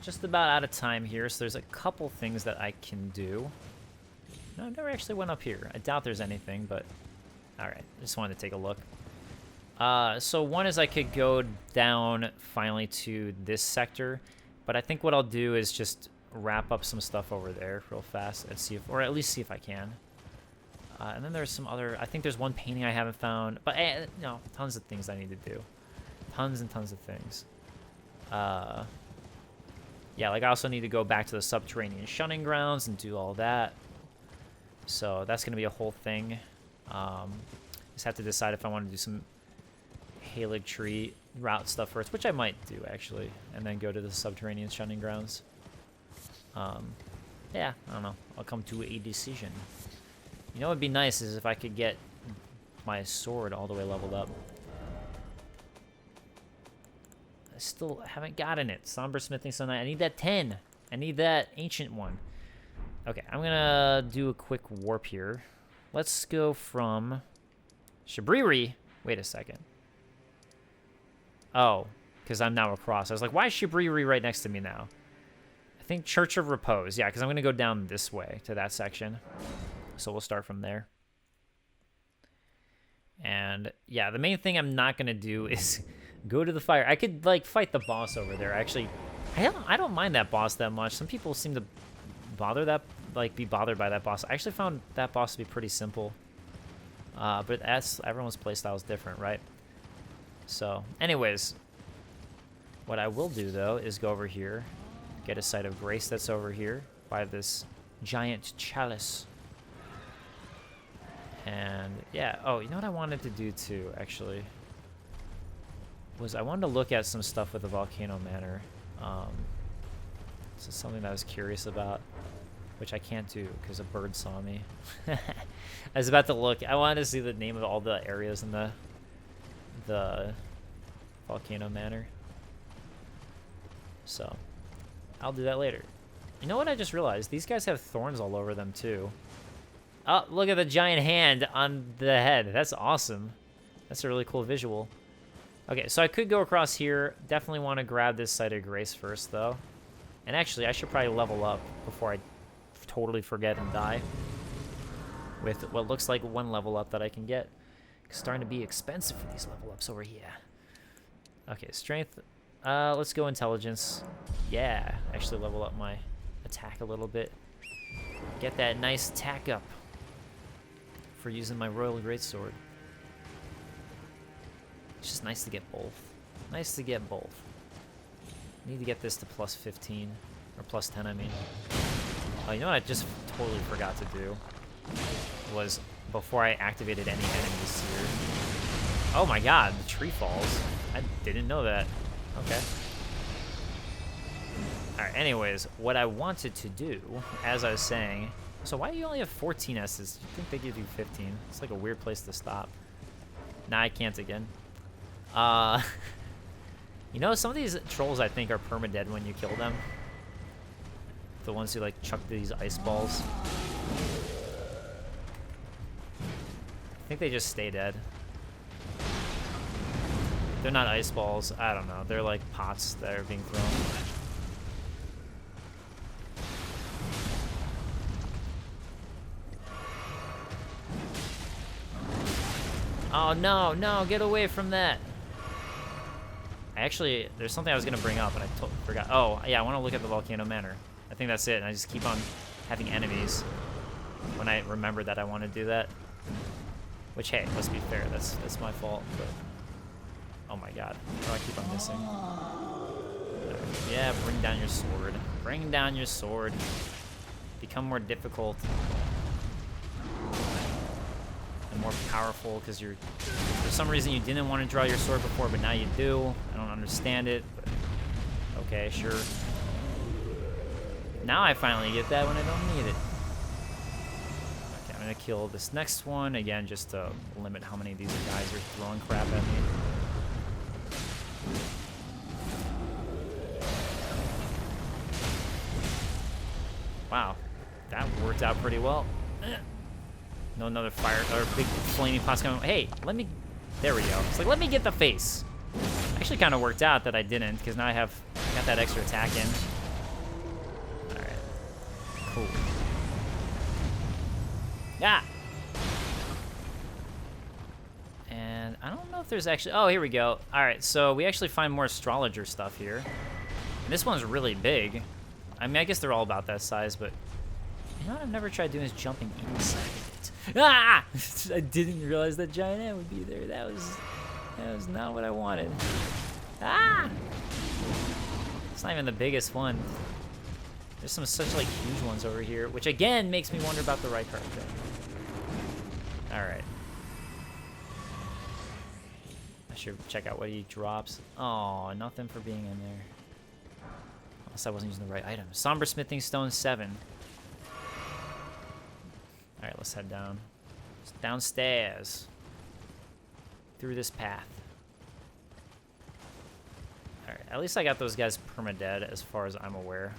Just about out of time here, so there's a couple things that I can do. No, I never actually went up here. I doubt there's anything, but alright. Just wanted to take a look. So one is I could go down finally to this sector, but I think what I'll do is just wrap up some stuff over there real fast and see if, or at least see if I can. And then there's some other, I think there's one painting I haven't found, but no, tons of things I need to do. Tons and tons of things. Yeah, like I also need to go back to the subterranean shunning grounds and do all that. So that's going to be a whole thing. Just have to decide if I want to do some Halig Tree route stuff first, which I might do actually, and then go to the subterranean shunning grounds. Yeah, I don't know. I'll come to a decision. You know what would be nice is if I could get my sword all the way leveled up. I still haven't gotten it. Somber Smithing Sunlight. I need that 10. I need that ancient one. Okay, I'm gonna do a quick warp here. Let's go from Shabriri. Wait a second. Oh, because I'm now across. I was like, why is Shabriri right next to me now? I think Church of Repose. Yeah, because I'm gonna go down this way to that section. So we'll start from there. And yeah, the main thing I'm not gonna do is go to the fire. I could like fight the boss over there. Actually, I don't mind that boss that much. Some people seem to be bothered by that boss. I actually found that boss to be pretty simple. But everyone's playstyle is different, right? So, anyways, what I will do though is go over here, get a site of grace that's over here by this giant chalice. And yeah, oh, you know what I wanted to do too, actually, was I wanted to look at some stuff with the Volcano Manor. This is something that I was curious about, which I can't do because a bird saw me. I was about to look. I wanted to see the name of all the areas in the Volcano Manor. So I'll do that later. You know what I just realized? These guys have thorns all over them too. Oh, look at the giant hand on the head. That's awesome. That's a really cool visual. Okay, so I could go across here. Definitely want to grab this site of grace first, though. And actually, I should probably level up before I totally forget and die. With what looks like one level up that I can get. It's starting to be expensive for these level ups over here. Okay, strength. Let's go intelligence. Yeah, actually level up my attack a little bit. Get that nice attack up for using my Royal Greatsword. It's just nice to get both. Nice to get both. Need to get this to plus 15. Or plus 10, I mean. Oh, you know what I just totally forgot to do? Was before I activated any enemies here. Oh my god, the tree falls. I didn't know that. Okay. Alright, anyways, what I wanted to do, as I was saying... So why do you only have 14 S's? You think they give you 15? It's like a weird place to stop. Nah, I can't again. You know, some of these trolls I think are permadead when you kill them. The ones who like chuck these ice balls. I think they just stay dead. They're not ice balls. I don't know. They're like pots that are being thrown. Oh, no, no, get away from that. Actually, there's something I was going to bring up, and I forgot. Oh, yeah, I want to look at the Volcano Manor. I think that's it, and I just keep on having enemies when I remember that I want to do that. Which, hey, let's be fair, that's my fault, but... Oh my god, how do I keep on missing? Yeah, bring down your sword. Bring down your sword. Become more difficult. And more powerful, because you're... For some reason you didn't want to draw your sword before, but now you do. I don't understand it, but... Okay, sure. Now I finally get that when I don't need it. Okay, I'm gonna kill this next one, again, just to limit how many of these guys are throwing crap at me. Wow, that worked out pretty well. No, another fire or big flaming pots coming. Hey, let me. There we go. It's like, let me get the face. Actually, kind of worked out that I didn't, because now I got that extra attack in. All right, cool. Yeah. And I don't know if there's actually. Oh, here we go. All right, so we actually find more astrologer stuff here. And this one's really big. I mean, I guess they're all about that size, but you know what I've never tried doing is jumping inside of it. Ah! I didn't realize that giant ant would be there. That was not what I wanted. Ah! It's not even the biggest one. There's some such like huge ones over here, which again makes me wonder about the right card thing. All right. I should check out what he drops. Oh, nothing for being in there. Unless I wasn't using the right item. Somber Smithing Stone 7. Alright, let's head down. Downstairs. Through this path. Alright, at least I got those guys permadead as far as I'm aware.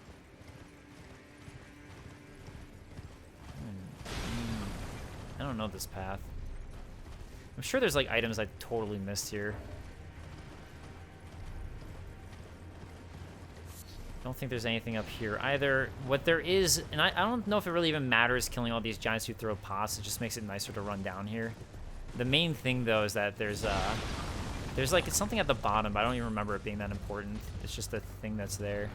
know this path. I'm sure there's like items I totally missed here. Don't think there's anything up here either. What there is, and I don't know if it really even matters killing all these giants who throw pots. It just makes it nicer to run down here. The main thing though is that there's like it's something at the bottom, but I don't even remember it being that important. It's just the thing that's there.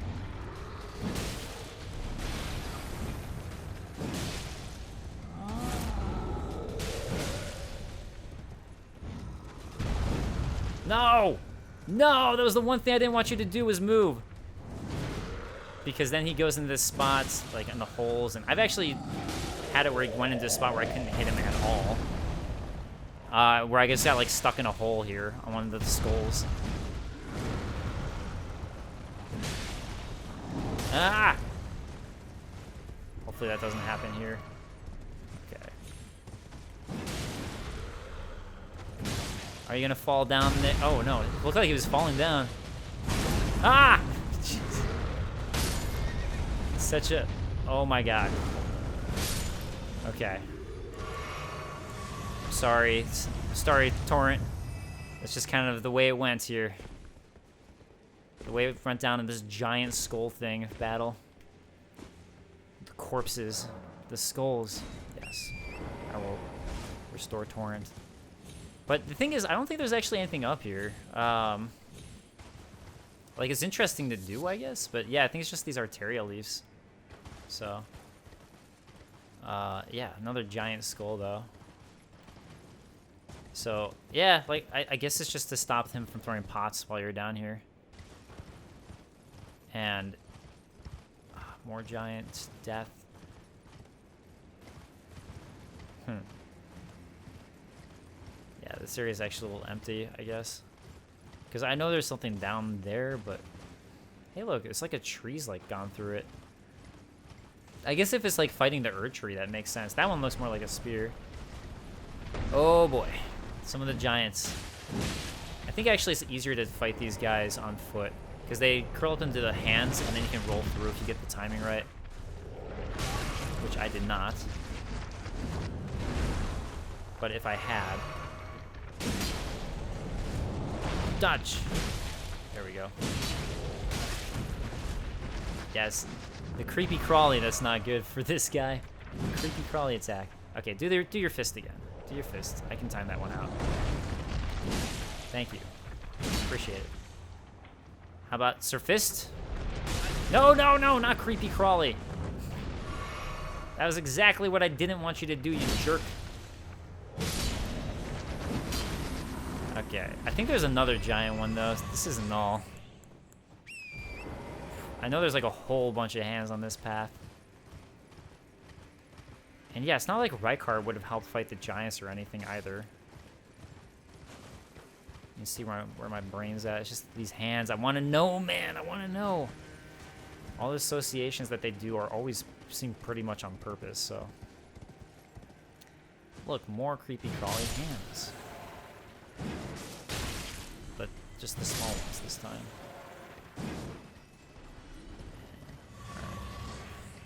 No! No! That was the one thing I didn't want you to do was move. Because then he goes into this spot, like in the holes, and I've actually had it where he went into a spot where I couldn't hit him at all. Where I just got like stuck in a hole here on one of the skulls. Ah! Hopefully that doesn't happen here. Okay. Are you gonna fall down there? Oh no, it looked like he was falling down. Ah! Jeez. Such a... Oh my god. Okay. Sorry. Sorry, Torrent. That's just kind of the way it went here. The way it went down in this giant skull thing battle. The corpses. The skulls. Yes. I will restore Torrent. But the thing is, I don't think there's actually anything up here. Like, it's interesting to do, I guess. But yeah, I think it's just these Arteria leaves. So, yeah, another giant skull, though. So, yeah, like, I guess it's just to stop him from throwing pots while you're down here. And more giant death. Yeah, this area is actually a little empty, I guess. Because I know there's something down there, but... Hey, look, it's like a tree's, like, gone through it. I guess if it's like fighting the Erd tree, that makes sense. That one looks more like a spear. Oh boy. Some of the giants. I think actually it's easier to fight these guys on foot because they curl up into the hands and then you can roll through if you get the timing right. Which I did not. But if I had. Dodge. There we go. Yes. The creepy crawly, that's not good for this guy. Creepy crawly attack. Okay, do your fist again. Do your fist. I can time that one out. Thank you. Appreciate it. How about Sir Fist? No, no, no, not creepy crawly. That was exactly what I didn't want you to do, you jerk. Okay, I think there's another giant one though. This isn't all. I know there's like a whole bunch of hands on this path. And yeah, it's not like Rykard would have helped fight the giants or anything either. You can see where my brain's at. It's just these hands. I want to know, man. I want to know. All the associations that they do are always seem pretty much on purpose, so. Look, more creepy crawly hands. But just the small ones this time.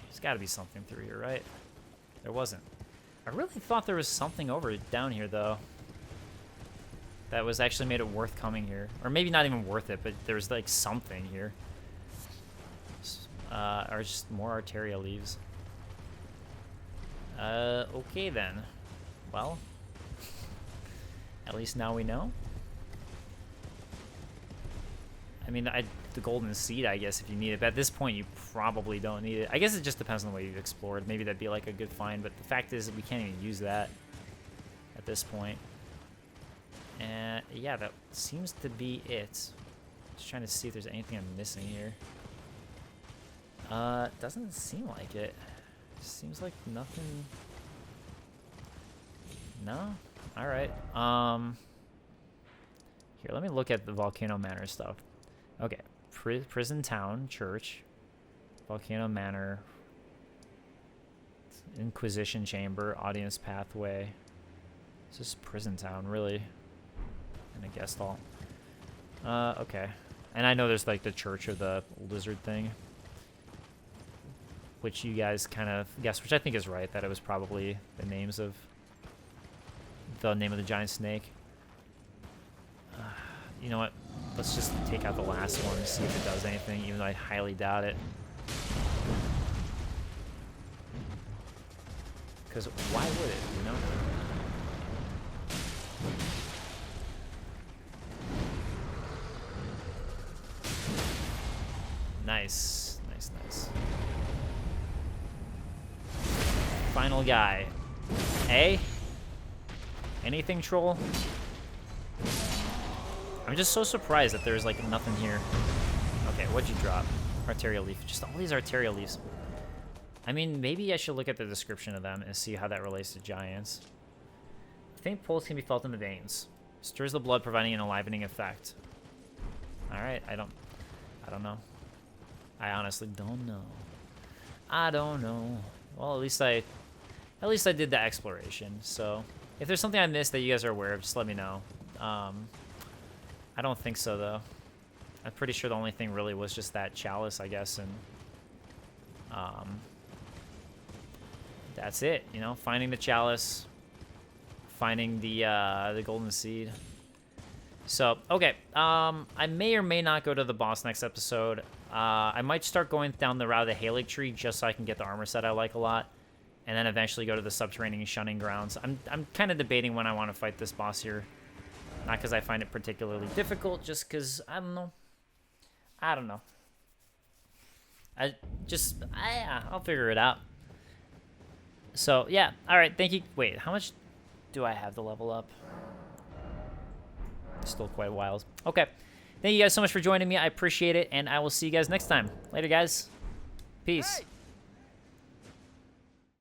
There's got to be something through here, right? There wasn't. I really thought there was something over down here, though. That was actually made it worth coming here. Or maybe not even worth it, but there's like something here. Or just more Arteria leaves. Okay then. Well, at least now we know. I mean, the golden seed, I guess, if you need it. But at this point, you probably don't need it. I guess it just depends on the way you've explored. Maybe that'd be like a good find, but the fact is that we can't even use that at this point. And yeah, that seems to be it. Just trying to see if there's anything I'm missing here. Doesn't seem like it. Seems like nothing. No? Alright. Here, let me look at the Volcano Manor stuff. Okay. Prison Town, Church. Volcano Manor. Inquisition Chamber, Audience Pathway. It's just Prison Town, really. And a guest hall. Okay. And I know there's like the Church of the Lizard thing. Which you guys kind of guessed, which I think is right, that it was probably the names of the name of the giant snake. You know what? Let's just take out the last one and see if it does anything, even though I highly doubt it. Because why would it, you know? Nice. Nice, nice. Final guy. Hey? Anything, troll? I'm just so surprised that there's, like, nothing here. Okay, what'd you drop? Arterial leaf. Just all these arterial leaves. I mean, maybe I should look at the description of them and see how that relates to giants. Faint pulse can be felt in the veins. Stirs the blood, providing an enlivening effect. Alright, I don't know. I honestly don't know. I don't know. Well, at least I did the exploration. So, if there's something I missed that you guys are aware of, just let me know. I don't think so, though. I'm pretty sure the only thing really was just that chalice, I guess, and that's it. You know, finding the chalice, finding the golden seed. So, okay, I may or may not go to the boss next episode. I might start going down the route of the Halic tree just so I can get the armor set I like a lot, and then eventually go to the subterranean shunning grounds. I'm kind of debating when I want to fight this boss here. Not because I find it particularly difficult, just because, I don't know. I'll figure it out. So, yeah. All right, thank you. Wait, how much do I have to level up? Still quite a while. Okay. Thank you guys so much for joining me. I appreciate it, and I will see you guys next time. Later, guys. Peace. Hey.